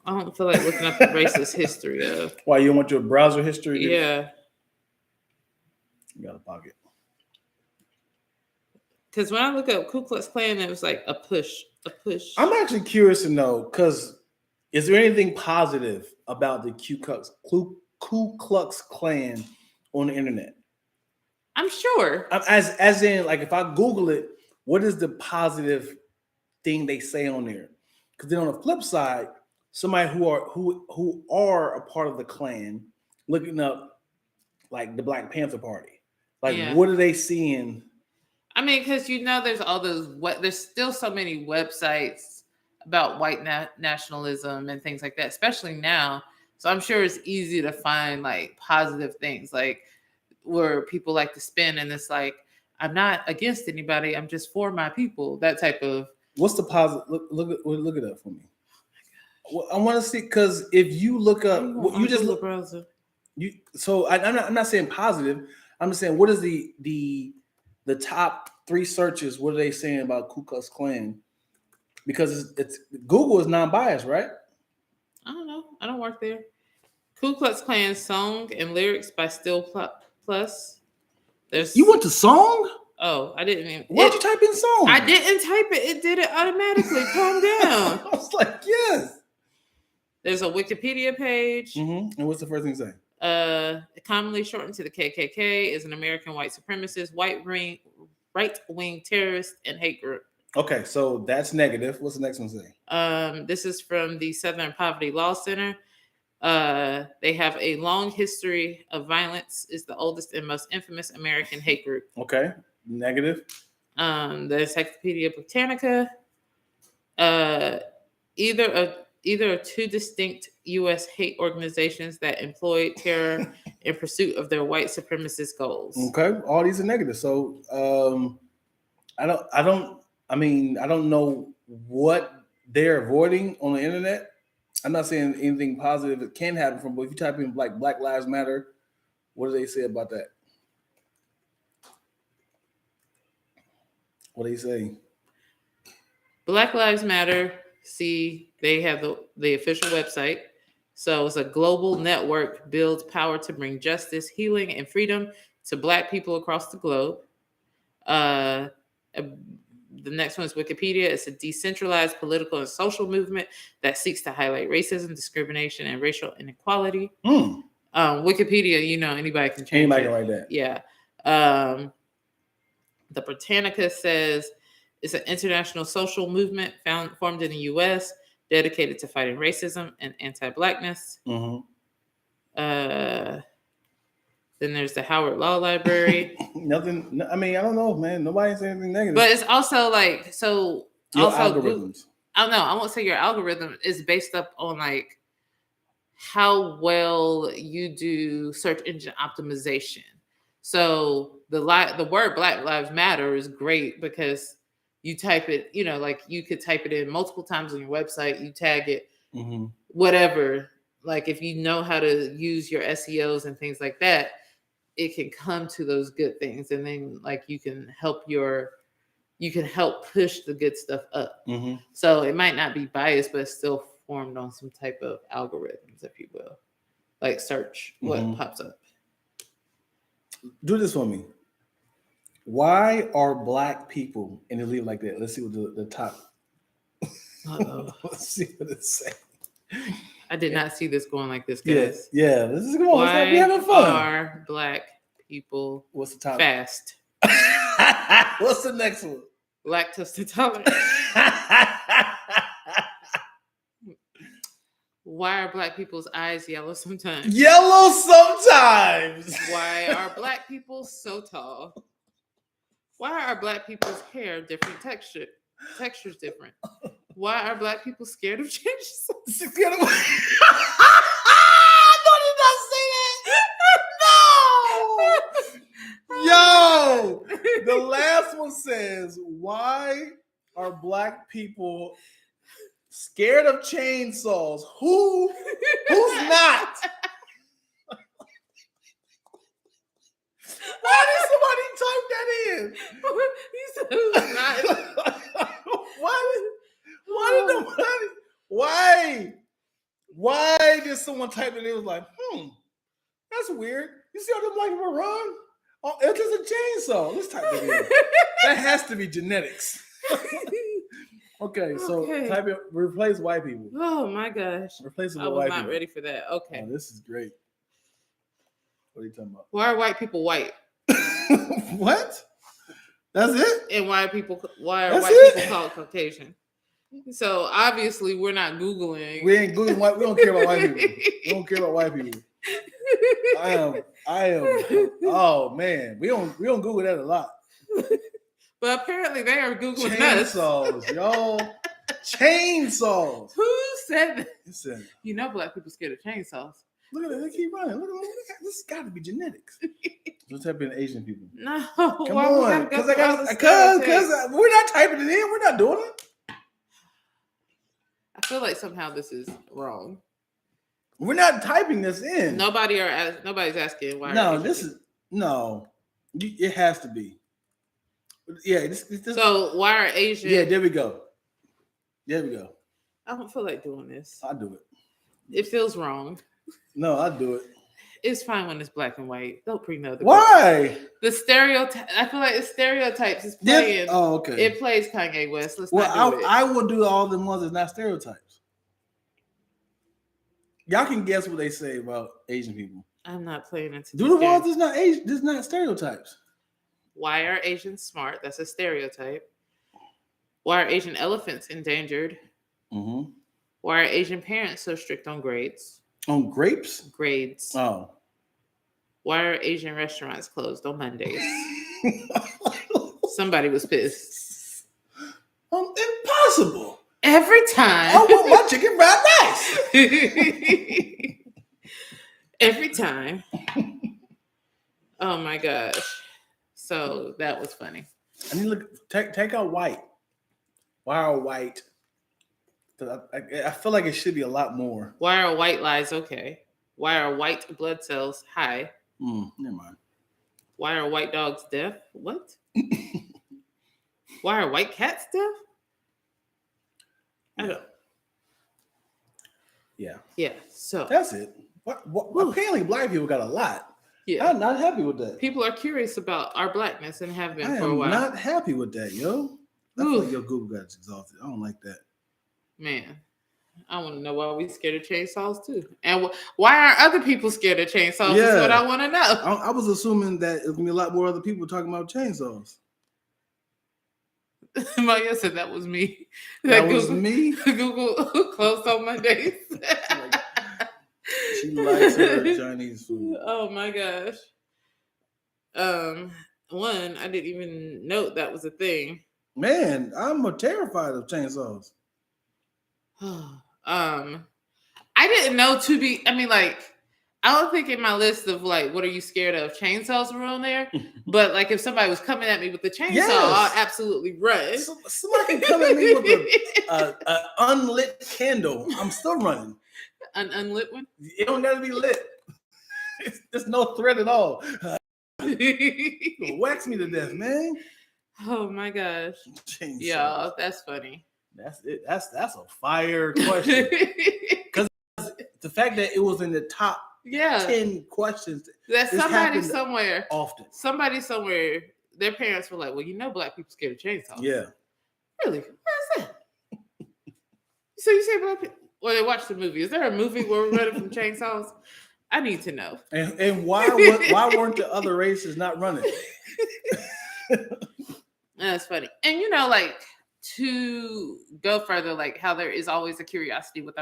S1: don't feel like looking up the racist history of.
S2: Why, you want your browser history?
S1: Yeah.
S2: You got a pocket.
S1: Because when I look up Ku Klux Klan, it was like a push.
S2: I'm actually curious to know, because is there anything positive about the Ku Klux Klan on the internet?
S1: I'm sure.
S2: As in, like, if I Google it, what is the positive thing they say on there? Because then on the flip side, somebody who are a part of the Klan looking up like the Black Panther Party, like what are they seeing?
S1: I mean, because there's all those there's still so many websites about white nationalism and things like that, especially now. So I'm sure it's easy to find like positive things, like where people like to spin, and it's like, I'm not against anybody, I'm just for my people. That type of.
S2: What's the positive? Look it up for me. Well, I want to see, because if you look up, you just look
S1: browser.
S2: So I'm not saying positive. I'm just saying, what is the top 3 searches? What are they saying about Ku Klux Klan? Because it's Google is non-biased, right?
S1: I don't know. I don't work there. Ku Klux Klan song and lyrics by Still Plus.
S2: You went to song?
S1: Oh, I didn't even.
S2: Why'd you type in song?
S1: I didn't type it. It did it automatically. Calm down.
S2: I was like, yes.
S1: There's a Wikipedia page.
S2: And what's the first thing say?
S1: Commonly shortened to the KKK, is an American white supremacist, right-wing terrorist, and hate group.
S2: Okay, so that's negative. What's the next one say?
S1: This is from the Southern Poverty Law Center. They have a long history of violence, is the oldest and most infamous American hate group.
S2: Okay, negative.
S1: The Encyclopedia Britannica. Either of 2 distinct U.S. hate organizations that employ terror in pursuit of their white supremacist goals.
S2: Okay, all these are negative. So I don't know what they're avoiding on the internet. I'm not saying anything positive it can happen from, but if you type in like Black Lives Matter, What do they say about that? What do they say?
S1: Black Lives Matter. See, they have the official website. So it's a global network builds power to bring justice, healing, and freedom to Black people across the globe. The next one is Wikipedia. It's a decentralized political and social movement that seeks to highlight racism, discrimination, and racial inequality. Wikipedia, anybody can change
S2: Anybody
S1: it.
S2: can write that.
S1: Yeah. The Britannica says it's an international social movement formed in the U.S. dedicated to fighting racism and anti-Blackness. Then there's the Howard Law Library.
S2: Nothing. I mean, I don't know, man. Nobody said anything negative.
S1: But it's also like, so
S2: Your
S1: also
S2: algorithms.
S1: I don't know. I won't say your algorithm is based up on like how well you do search engine optimization. So the word Black Lives Matter is great because you type it, like you could type it in multiple times on your website, you tag it, whatever. Like if you know how to use your SEOs and things like that, it can come to those good things. And then like you can help push the good stuff up. So it might not be biased, but it's still formed on some type of algorithms, if you will. Like search what pops up.
S2: Do this for me. Why are Black people, and they leave it like that? Let's see what the top. Let's see what it says.
S1: I did not see this going like this, guys.
S2: Yeah. This is come on.
S1: Why
S2: Let's be having fun.
S1: are Black people
S2: What's the top?
S1: fast?
S2: What's the next one?
S1: Lactose intolerant. Why are Black people's eyes yellow sometimes?
S2: Yellow sometimes.
S1: Why are Black people so tall? Why are Black people's hair different textures different? Why are Black people scared of changes?
S2: Scared of what? No, did not say that. No. Yo, the last one says, why are Black people scared of chainsaws? Who's not? Why did somebody type that in?
S1: He said, who's not?
S2: Why did someone type it in? It was like, that's weird. You see how them Black people run? Oh, it's just a chainsaw. Let's type it in. That has to be genetics. Okay, so type it, replace white people.
S1: Oh my gosh.
S2: Replace it with
S1: I was
S2: white
S1: not
S2: people.
S1: ready for that. Okay.
S2: Oh, this is great. What are you talking about?
S1: Why are white people white?
S2: What? That's it?
S1: And why are white people called Caucasian? So obviously we're not Googling.
S2: We ain't Googling white. We don't care about white people. We don't care about white people. I am. Oh man, we don't Google that a lot.
S1: But apparently they are Googling
S2: chainsaws, y'all. Chainsaws.
S1: Who said that?
S2: Listen,
S1: Black people scared of chainsaws.
S2: Look at it. They keep running. Look at this. Has got to be genetics. Let's type in Asian people.
S1: No,
S2: come on, because we're not typing it in. We're not doing it.
S1: I feel like somehow this is wrong.
S2: We're not typing this in.
S1: Nobody's asking why.
S2: No, it has to be. Yeah. This,
S1: so why are Asian?
S2: Yeah, there we go.
S1: I don't feel like doing this.
S2: I'll do it.
S1: It feels wrong.
S2: No, I'll do it.
S1: It's fine when it's black and white. Don't bring the other.
S2: Why?
S1: The stereotype. I feel like the stereotypes is playing.
S2: Oh, okay.
S1: It plays Kanye West. Let's not do it.
S2: I will do all the ones that's not stereotypes. Y'all can guess what they say about Asian people.
S1: I'm not playing into.
S2: Do the ones that's not Asian. That's not stereotypes.
S1: Why are Asians smart? That's a stereotype. Why are Asian elephants endangered?
S2: Mm-hmm.
S1: Why are Asian parents so strict on grades?
S2: On grapes?
S1: Grades.
S2: Oh.
S1: Why are Asian restaurants closed on Mondays? Somebody was pissed.
S2: Impossible.
S1: Every time.
S2: I want my chicken fried rice.
S1: Every time. Oh my gosh. So that was funny.
S2: I mean, look, take out white. Why are white? I feel like it should be a lot more.
S1: Why are white lies okay? Why are white blood cells high?
S2: Never mind.
S1: Why are white dogs deaf? What? Why are white cats deaf? I don't.
S2: Yeah.
S1: Yeah. So
S2: That's it. What, apparently, black people got a lot.
S1: yeah,
S2: I'm not happy with that.
S1: people are curious about our blackness and have been
S2: I
S1: for a
S2: am
S1: while.
S2: not happy with that, yo. I feel like your Google got exhausted. I don't like that.
S1: Man, I want to know why we scared of chainsaws too, and why aren't other people scared of chainsaws?
S2: Yeah.
S1: Is what I want to know.
S2: I was assuming that it's gonna be a lot more other people talking about chainsaws.
S1: Maya said that was me.
S2: That was me.
S1: Google closed on Mondays.
S2: She likes her Chinese food.
S1: Oh my gosh. One, I didn't even note that was a thing.
S2: Man, I'm terrified of chainsaws.
S1: I didn't know I don't think in my list of like, what are you scared of? Chainsaws were on there. But like, if somebody was coming at me with the chainsaw, I'll absolutely run.
S2: Somebody can come at me with an unlit candle. I'm still running.
S1: An unlit one?
S2: It don't gotta be lit. There's no threat at all. Wax me to death, man.
S1: Oh my gosh. Yeah, that's funny.
S2: That's it. That's a fire question. Because the fact that it was in the top 10 questions.
S1: That somebody somewhere
S2: often.
S1: Somebody somewhere, their parents were like, well, black people scared of chainsaws.
S2: Yeah.
S1: Really? Where's that? So you say black people? Well, they watched the movie. Is there a movie where we're running from chainsaws? I need to know.
S2: And why weren't the other races not running?
S1: That's funny. And like, to go further, like how there is always a curiosity with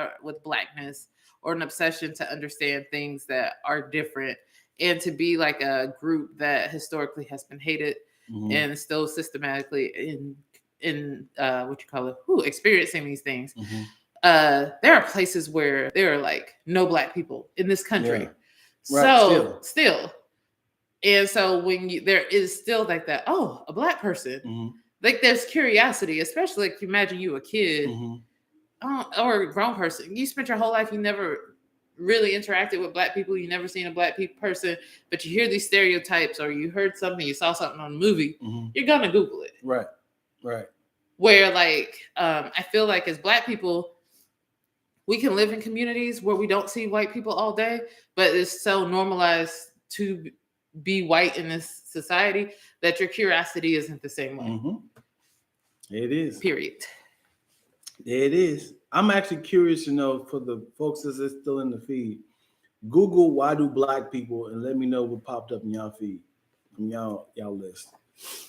S1: blackness, or an obsession to understand things that are different, and to be like a group that historically has been hated and still systematically experiencing these things. There are places where there are like no black people in this country. Yeah.
S2: Right,
S1: still. And so when there is still like that, a black person, like there's curiosity, especially like imagine you a kid or a grown person. You spent your whole life, you never really interacted with black people. You never seen a black person, but you hear these stereotypes, or you heard something, you saw something on a movie, you're going to Google it.
S2: Right.
S1: Where like, I feel like as black people, we can live in communities where we don't see white people all day, but it's so normalized to be white in this society that your curiosity isn't the same way.
S2: It is.
S1: Period.
S2: It is. I'm actually curious to know, for the folks that's still in the feed, Google why do black people, and let me know what popped up in y'all feed, from y'all list.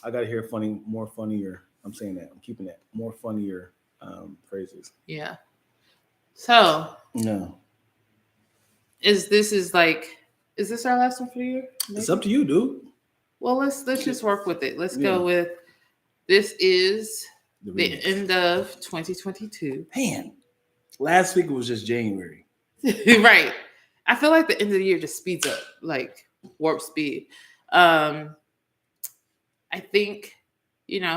S2: I gotta hear more funnier. I'm saying that. I'm keeping that. More funnier phrases.
S1: Yeah. So
S2: no.
S1: Is this our last one for the year? Maybe?
S2: It's up to you, dude.
S1: Well, let's just work with it. Let's go with, this is the end of 2022.
S2: Man, last week it was just January.
S1: Right. I feel like the end of the year just speeds up, like warp speed. I think,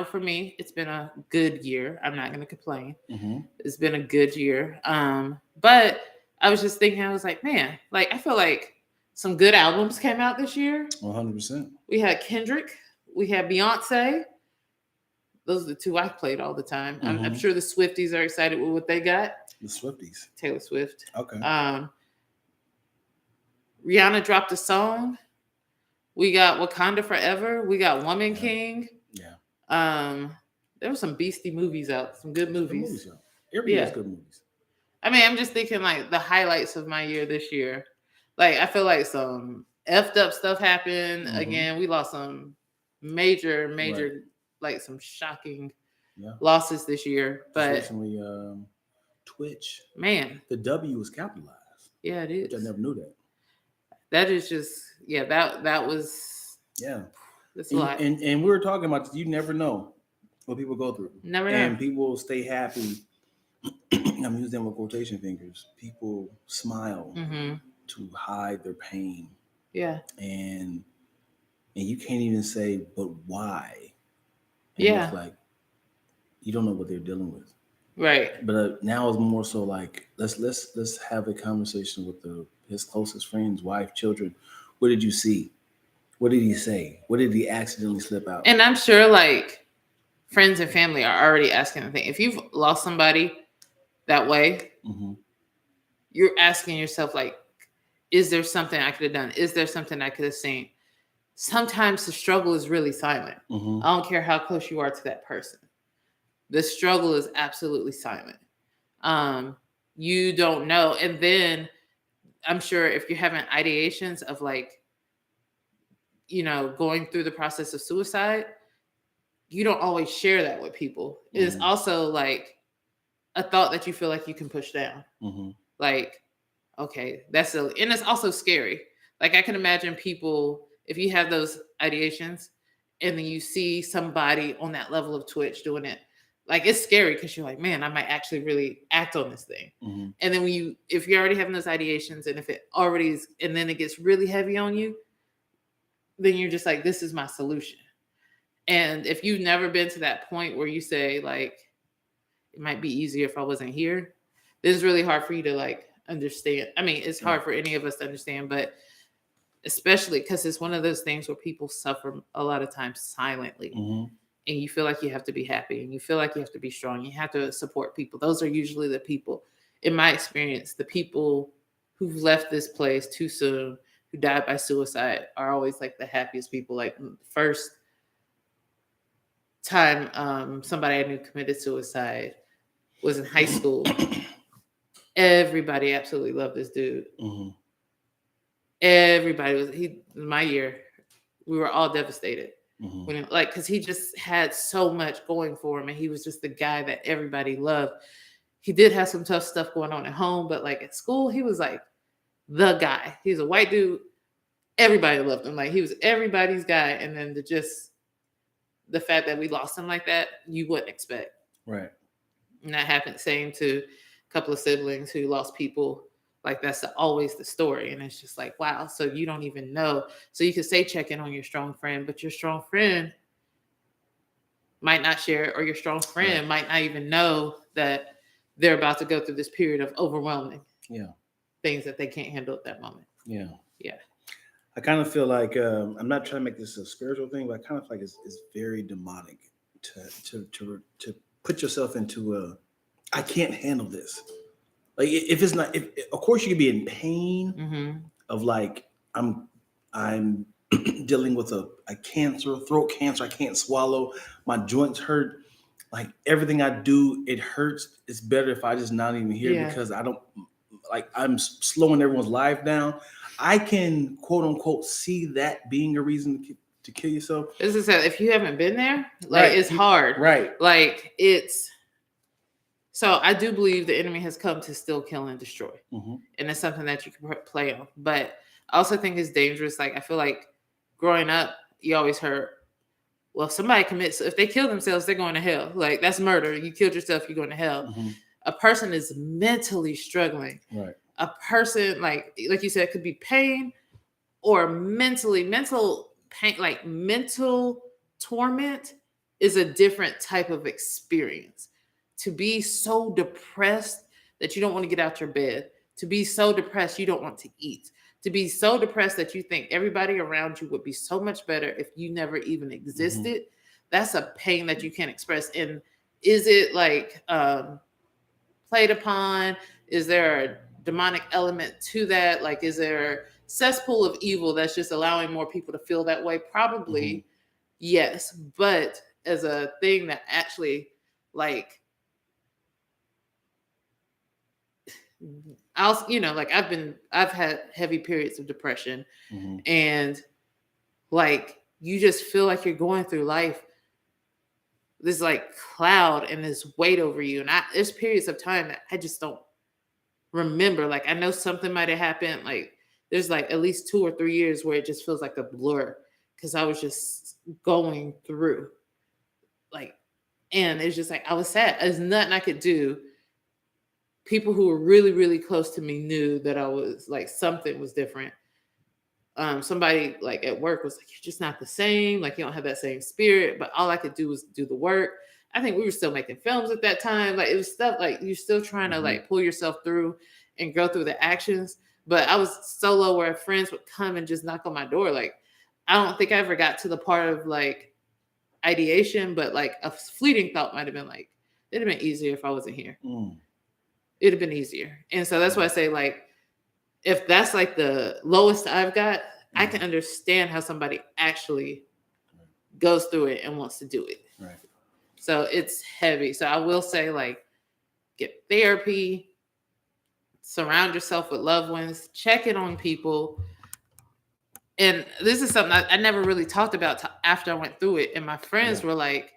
S1: for me, it's been a good year. I'm not going to complain. It's been a good year. But I was just thinking, I was like, man, like, I feel like some good albums came out this year.
S2: 100%.
S1: We had Kendrick. We had Beyonce. Those are the two I played all the time. I'm sure the Swifties are excited with what they got.
S2: The Swifties.
S1: Taylor Swift.
S2: Okay.
S1: Rihanna dropped a song. We got Wakanda Forever. We got Woman King.
S2: Yeah.
S1: There were some beastie movies out. Some good movies.
S2: Every year's good movies.
S1: I mean, I'm just thinking like the highlights of my year this year. Like, I feel like some effed up stuff happened. Again, we lost some major, like some shocking losses this year. But
S2: recently, Twitch.
S1: Man.
S2: The W was capitalized.
S1: Yeah, it is.
S2: Which I never knew that.
S1: That is just, that was.
S2: Yeah.
S1: That's a lot.
S2: And we were talking about this. You never know what people go through.
S1: Never know.
S2: And people stay happy. I'm using them with quotation fingers. People smile to hide their pain.
S1: Yeah.
S2: And you can't even say, but why? And it's like, you don't know what they're dealing with.
S1: Right.
S2: But now it's more so like, let's have a conversation with his closest friends, wife, children, What did you see? What did he say? What did he accidentally slip out?
S1: And I'm sure like friends and family are already asking the thing. If you've lost somebody that way, you're asking yourself, like, is there something I could have done? Is there something I could have seen? Sometimes the struggle is really silent. I don't care how close you are to that person. The struggle is absolutely silent. You don't know. And then I'm sure if you're having ideations of like, going through the process of suicide, you don't always share that with people. It's also like a thought that you feel like you can push down. Like, okay, and it's also scary. Like I can imagine people, if you have those ideations and then you see somebody on that level of Twitch doing it, like it's scary because you're like, man, I might actually really act on this thing. And then if you're already having those ideations and if it already is, and then it gets really heavy on you, then you're just like, this is my solution. And if you've never been to that point where you say like, it might be easier if I wasn't here, then it's really hard for you to like understand. I mean, it's hard for any of us to understand, but especially because it's one of those things where people suffer a lot of times silently. And you feel like you have to be happy and you feel like you have to be strong. You have to support people. Those are usually the people, in my experience, the people who've left this place too soon, who died by suicide, are always like the happiest people. Like first time somebody I knew committed suicide was in high school. Everybody absolutely loved this dude. Everybody my year, we were all devastated. Because he just had so much going for him and he was just the guy that everybody loved. He did have some tough stuff going on at home, but like at school, he was like the guy. He's a white dude. Everybody loved him. Like he was everybody's guy. And then the fact that we lost him like that, you wouldn't expect.
S2: Right.
S1: And that happened same to a couple of siblings who lost people. Like that's always the story. And it's just like, wow. So you don't even know. So you could say check in on your strong friend, but your strong friend might not share it, or your strong friend might not even know that they're about to go through this period of overwhelming things that they can't handle at that moment. Yeah.
S2: I kind of feel like I'm not trying to make this a spiritual thing, but I kind of feel like it's very demonic to put yourself into I can't handle this. Like if it's not, of course you could be in pain of like I'm dealing with a cancer, throat cancer. I can't swallow. My joints hurt. Like everything I do, it hurts. It's better if I just not even here because I don't like I'm slowing everyone's life down. I can quote unquote see that being a reason to kill yourself.
S1: This is if you haven't been there, like it's hard,
S2: right?
S1: Like it's. So I do believe the enemy has come to still kill and destroy. And it's something that you can play on. But I also think it's dangerous. Like I feel like growing up, you always heard, well, somebody commits, if they kill themselves, they're going to hell. Like that's murder. You killed yourself, you're going to hell. A person is mentally struggling.
S2: Right.
S1: A person, like you said, could be pain or mental pain, like mental torment is a different type of experience. To be so depressed that you don't want to get out your bed, to be so depressed you don't want to eat, to be so depressed that you think everybody around you would be so much better if you never even existed. That's a pain that you can't express. And is it like played upon? Is there a demonic element to that? Like, is there a cesspool of evil that's just allowing more people to feel that way? Probably, yes. But as a thing that actually like, I've had heavy periods of depression and like, you just feel like you're going through life, this like cloud and this weight over you. And there's periods of time that I just don't remember. Like, I know something might've happened. Like there's like at least 2 or 3 years where it just feels like a blur because I was just going through like, and it's just like, I was sad. There's nothing I could do. People who were really, really close to me knew that I was like, something was different. Somebody like at work was like, you're just not the same. Like you don't have that same spirit, but all I could do was do the work. I think we were still making films at that time. Like it was stuff like you're still trying to like pull yourself through and go through the actions. But I was so low where friends would come and just knock on my door. Like, I don't think I ever got to the part of like ideation, but like a fleeting thought might have been like, it'd have been easier if I wasn't here. It'd have been easier. And so that's why I say, like, if that's like the lowest I've got, I can understand how somebody actually goes through it and wants to do it.
S2: Right.
S1: So it's heavy. So I will say, like, get therapy, surround yourself with loved ones, check in on people. And this is something I never really talked about after I went through it. And my friends were like,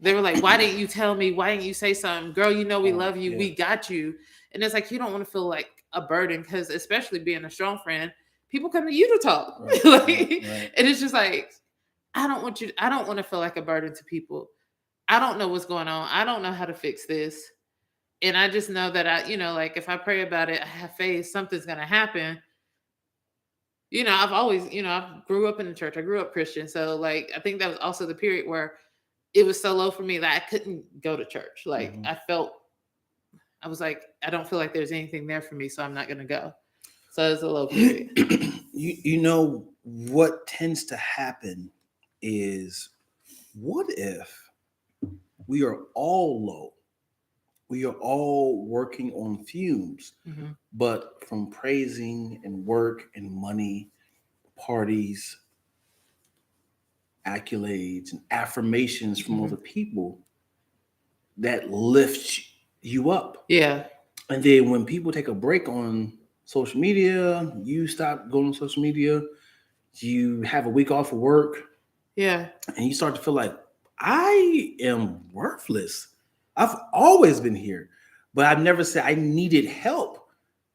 S1: why didn't you tell me? Why didn't you say something? Girl, you know we love you. We got you. And it's like, you don't want to feel like a burden, because especially being a strong friend, people come to you to talk. And it's just like, I don't want to feel like a burden to people. I don't know what's going on. I don't know how to fix this. And I just know that like if I pray about it, I have faith, something's going to happen. I've always, I grew up in the church. I grew up Christian. So like, I think that was also the period where it was so low for me that I couldn't go to church. Like I was like, I don't feel like there's anything there for me, so I'm not going to go. So it's a low period.
S2: You know what tends to happen is, what if we are all low? We are all working on fumes, but from praising and work and money, parties, accolades and affirmations from other people that lift you up.
S1: Yeah.
S2: And then when people take a break on social media, you stop going on social media, you have a week off of work.
S1: Yeah.
S2: And you start to feel like, I am worthless. I've always been here, but I've never said I needed help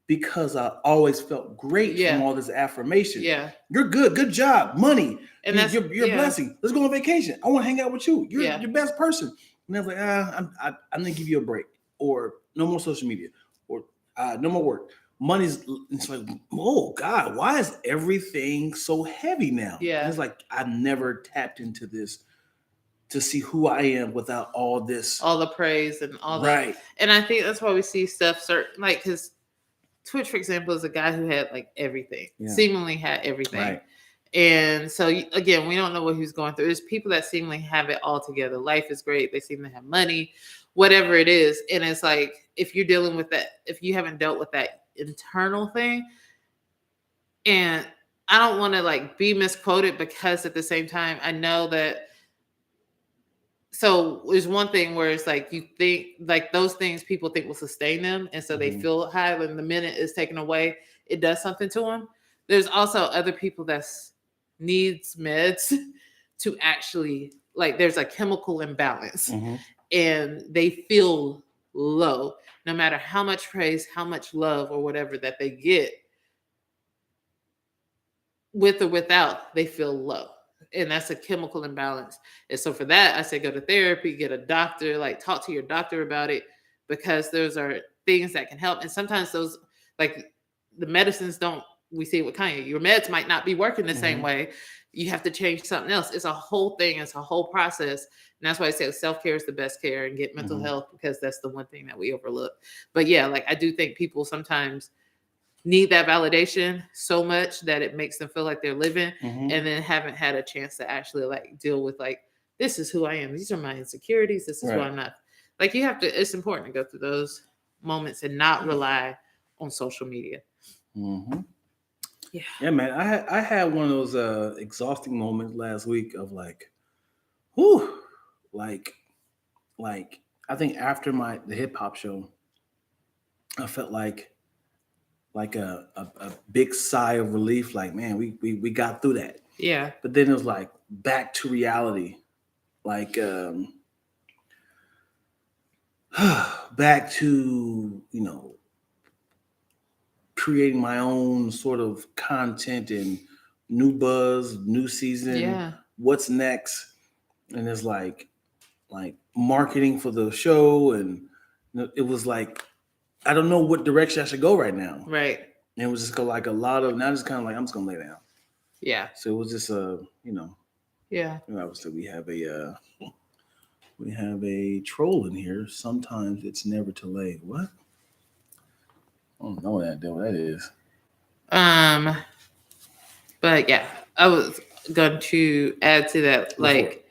S2: because I always felt great from all this affirmation.
S1: Yeah.
S2: You're good. Good job. Money.
S1: And
S2: you're a blessing. Let's go on vacation. I want to hang out with you. You're your best person. And I was like, I'm going to give you a break, or no more social media, or no more work. It's like, oh God, why is everything so heavy now?
S1: Yeah.
S2: And it's like, I've never tapped into this to see who I am without all the praise
S1: and all that. And I think that's why we see stuff like, because Twitch, for example, is a guy who had like everything, seemingly had everything.
S2: Right.
S1: And so again, we don't know what he was going through. There's people that seemingly have it all together. Life is great. They seem to have money, whatever it is. And it's like, if you're dealing with that, if you haven't dealt with that internal thing, and I don't want to like be misquoted, because at the same time, I know that. So there's one thing where it's like, you think like those things people think will sustain them. And so they feel high when the minute is taken away, it does something to them. There's also other people that needs meds to actually, like, there's a chemical imbalance and they feel low, no matter how much praise, how much love or whatever that they get, with or without, they feel low. And that's a chemical imbalance. And so for that, I say go to therapy, get a doctor, like talk to your doctor about it, because those are things that can help. And sometimes those, like the medicines we see with Kanye, your meds might not be working the same way. You have to change something else. It's a whole thing. It's a whole process. And that's why I say self-care is the best care, and get mental health, because that's the one thing that we overlook. But yeah, like I do think people sometimes need that validation so much that it makes them feel like they're living, and then haven't had a chance to actually like deal with like, this is who I am. These are my insecurities. This is who I'm not. Like you have to, it's important to go through those moments and not rely on social media.
S2: Yeah, man. I had one of those exhausting moments last week of like, whew, like I think after the hip hop show, I felt like a big sigh of relief. Like, man, we got through that.
S1: Yeah.
S2: But then it was like back to reality, like back to creating my own sort of content and new buzz, new season.
S1: Yeah.
S2: What's next? And it's like marketing for the show, and it was like, I don't know what direction I should go right now.
S1: Right.
S2: And it was just like a lot of, now just kind of like, I'm just gonna lay down.
S1: Yeah.
S2: So it was just
S1: yeah.
S2: Obviously we have a troll in here. Sometimes it's never too late. What? don't know what that is.
S1: But yeah, I was going to add to that, like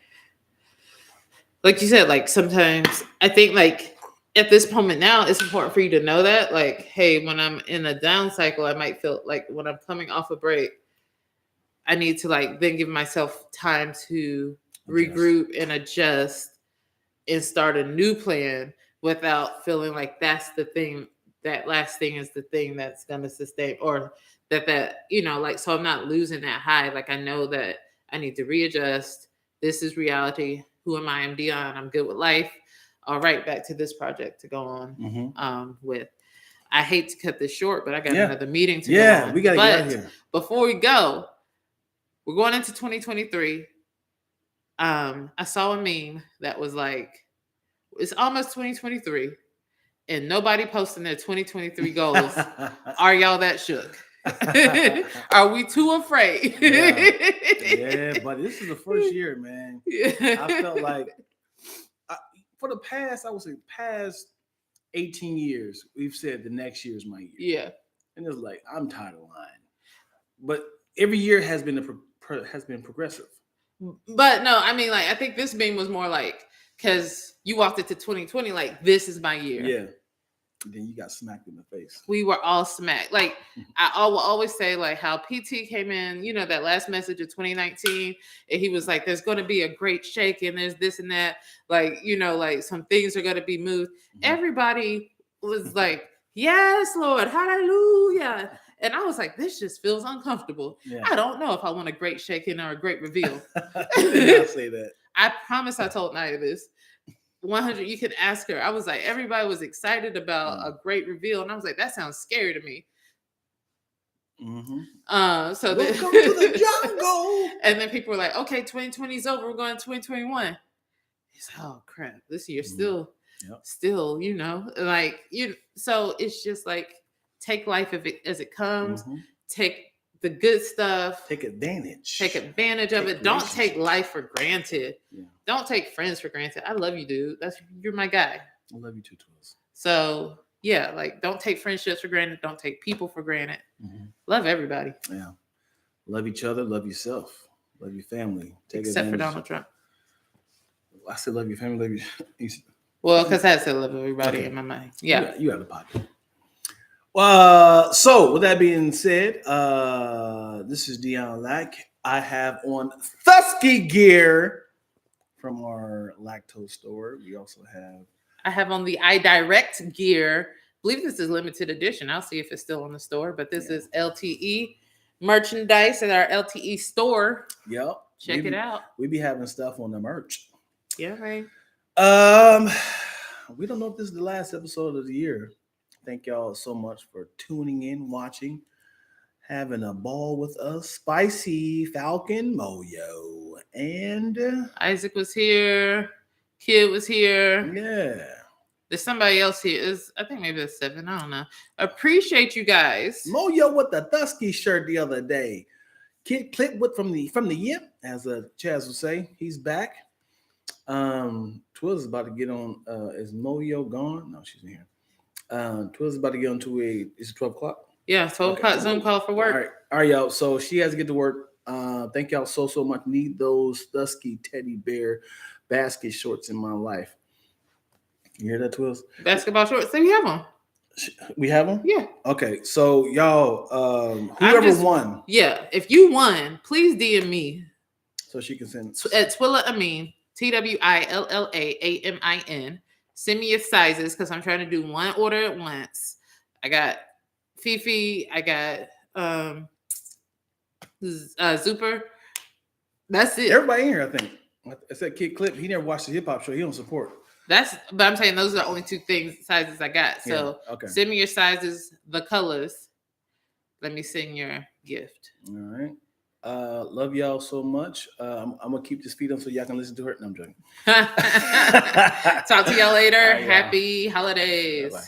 S1: you said, like sometimes I think like at this moment now, it's important for you to know that, like, hey, when I'm in a down cycle, I might feel like when I'm coming off a break, I need to like then give myself time to regroup and adjust and start a new plan without feeling like that's the thing, that last thing is the thing that's going to sustain, or that you know, like, so I'm not losing that high. Like, I know that I need to readjust. This is reality. Who am I? I'm Dion. I'm good with life. All right, back to this project to go on with. I hate to cut this short, but I got another meeting to go on.
S2: We got to get out of here.
S1: Before we go, we're going into 2023. I saw a meme that was like, it's almost 2023 and nobody posting their 2023 goals. Are y'all that shook? Are we too afraid?
S2: Yeah, but this is the first year, man. I felt like for the past, I would say past 18 years, we've said the next year is my year.
S1: Yeah.
S2: And it's like, I'm tired of lying. But every year has been progressive.
S1: But no, I mean, like, I think this meme was more like, because you walked into 2020 like, this is my year.
S2: Yeah. And then you got smacked in the face.
S1: We were all smacked. Like, I will always say, like, how PT came in, you know, that last message of 2019, and he was like, there's going to be a great shake, and there's this and that. Like, you know, like, some things are going to be moved. Everybody was like, yes, Lord, hallelujah. And I was like, this just feels uncomfortable. Yeah. I don't know if I want a great shake-in or a great reveal.
S2: I did not say that.
S1: I promise I told Naya this. 100, you can ask her. I was like, everybody was excited about a great reveal. And I was like, that sounds scary to me. So
S2: welcome to the jungle.
S1: And then people were like, okay, 2020 is over. We're going to 2021. It's oh crap. This year still, you know, like so it's just like, take life as it comes. Take the good stuff.
S2: Take advantage
S1: of it. Don't take life for granted. Yeah. Don't take friends for granted. I love you, dude. You're my guy.
S2: I love you too, Twilz.
S1: So yeah, like, don't take friendships for granted. Don't take people for granted. Love everybody.
S2: Yeah. Love each other. Love yourself. Love your family.
S1: Except for Donald Trump.
S2: I said love your family. Love you.
S1: Well, because I said love everybody in my mind. Yeah.
S2: You have a pocket. So with that being said, this is Dion Lack. I have on Thusky gear from our Lacktoast store. We also
S1: I have on the iDirect gear. I believe this is limited edition. I'll see if it's still in the store, but this is LTE merchandise at our LTE store.
S2: Yep.
S1: Check it out.
S2: We be having stuff on the merch.
S1: Yeah, right.
S2: We don't know if this is the last episode of the year. Thank y'all so much for tuning in, watching, having a ball with us. Spicy, Falcon, Moyo, and
S1: Isaac was here. Kid was here.
S2: Yeah.
S1: There's somebody else here. I think maybe it's 7. I don't know. Appreciate you guys.
S2: Moyo with the Dusky shirt the other day. Kid Click with from the Yip, as Chaz would say. He's back. Twilz is about to get on. Is Moyo gone? No, she's in here. Twilz is about to get onto is it 12 o'clock?
S1: Yeah, 12 o'clock Zoom call for work.
S2: All right, y'all. So she has to get to work. Thank y'all so much. Need those Dusky teddy bear basket shorts in my life. You hear that, Twilz?
S1: Basketball shorts. So we have them.
S2: We have them?
S1: Yeah.
S2: Okay. So y'all, whoever won.
S1: Yeah. If you won, please DM me.
S2: So she can send
S1: at Twilla Amin, TWILLAAMIN. Send me your sizes because I'm trying to do one order at once. I got Fifi. I got Zuper. That's it.
S2: Everybody in here, I think. I said Kid Clip. He never watched the hip hop show. He don't support.
S1: But I'm saying those are the only 2 sizes I got. So Send me your sizes, the colors. Let me send your gift.
S2: All right. Love y'all so much. I'm gonna keep this feed on so y'all can listen to her. No, I'm joking.
S1: Talk to y'all later.
S2: Right,
S1: Happy holidays.
S2: Bye-bye.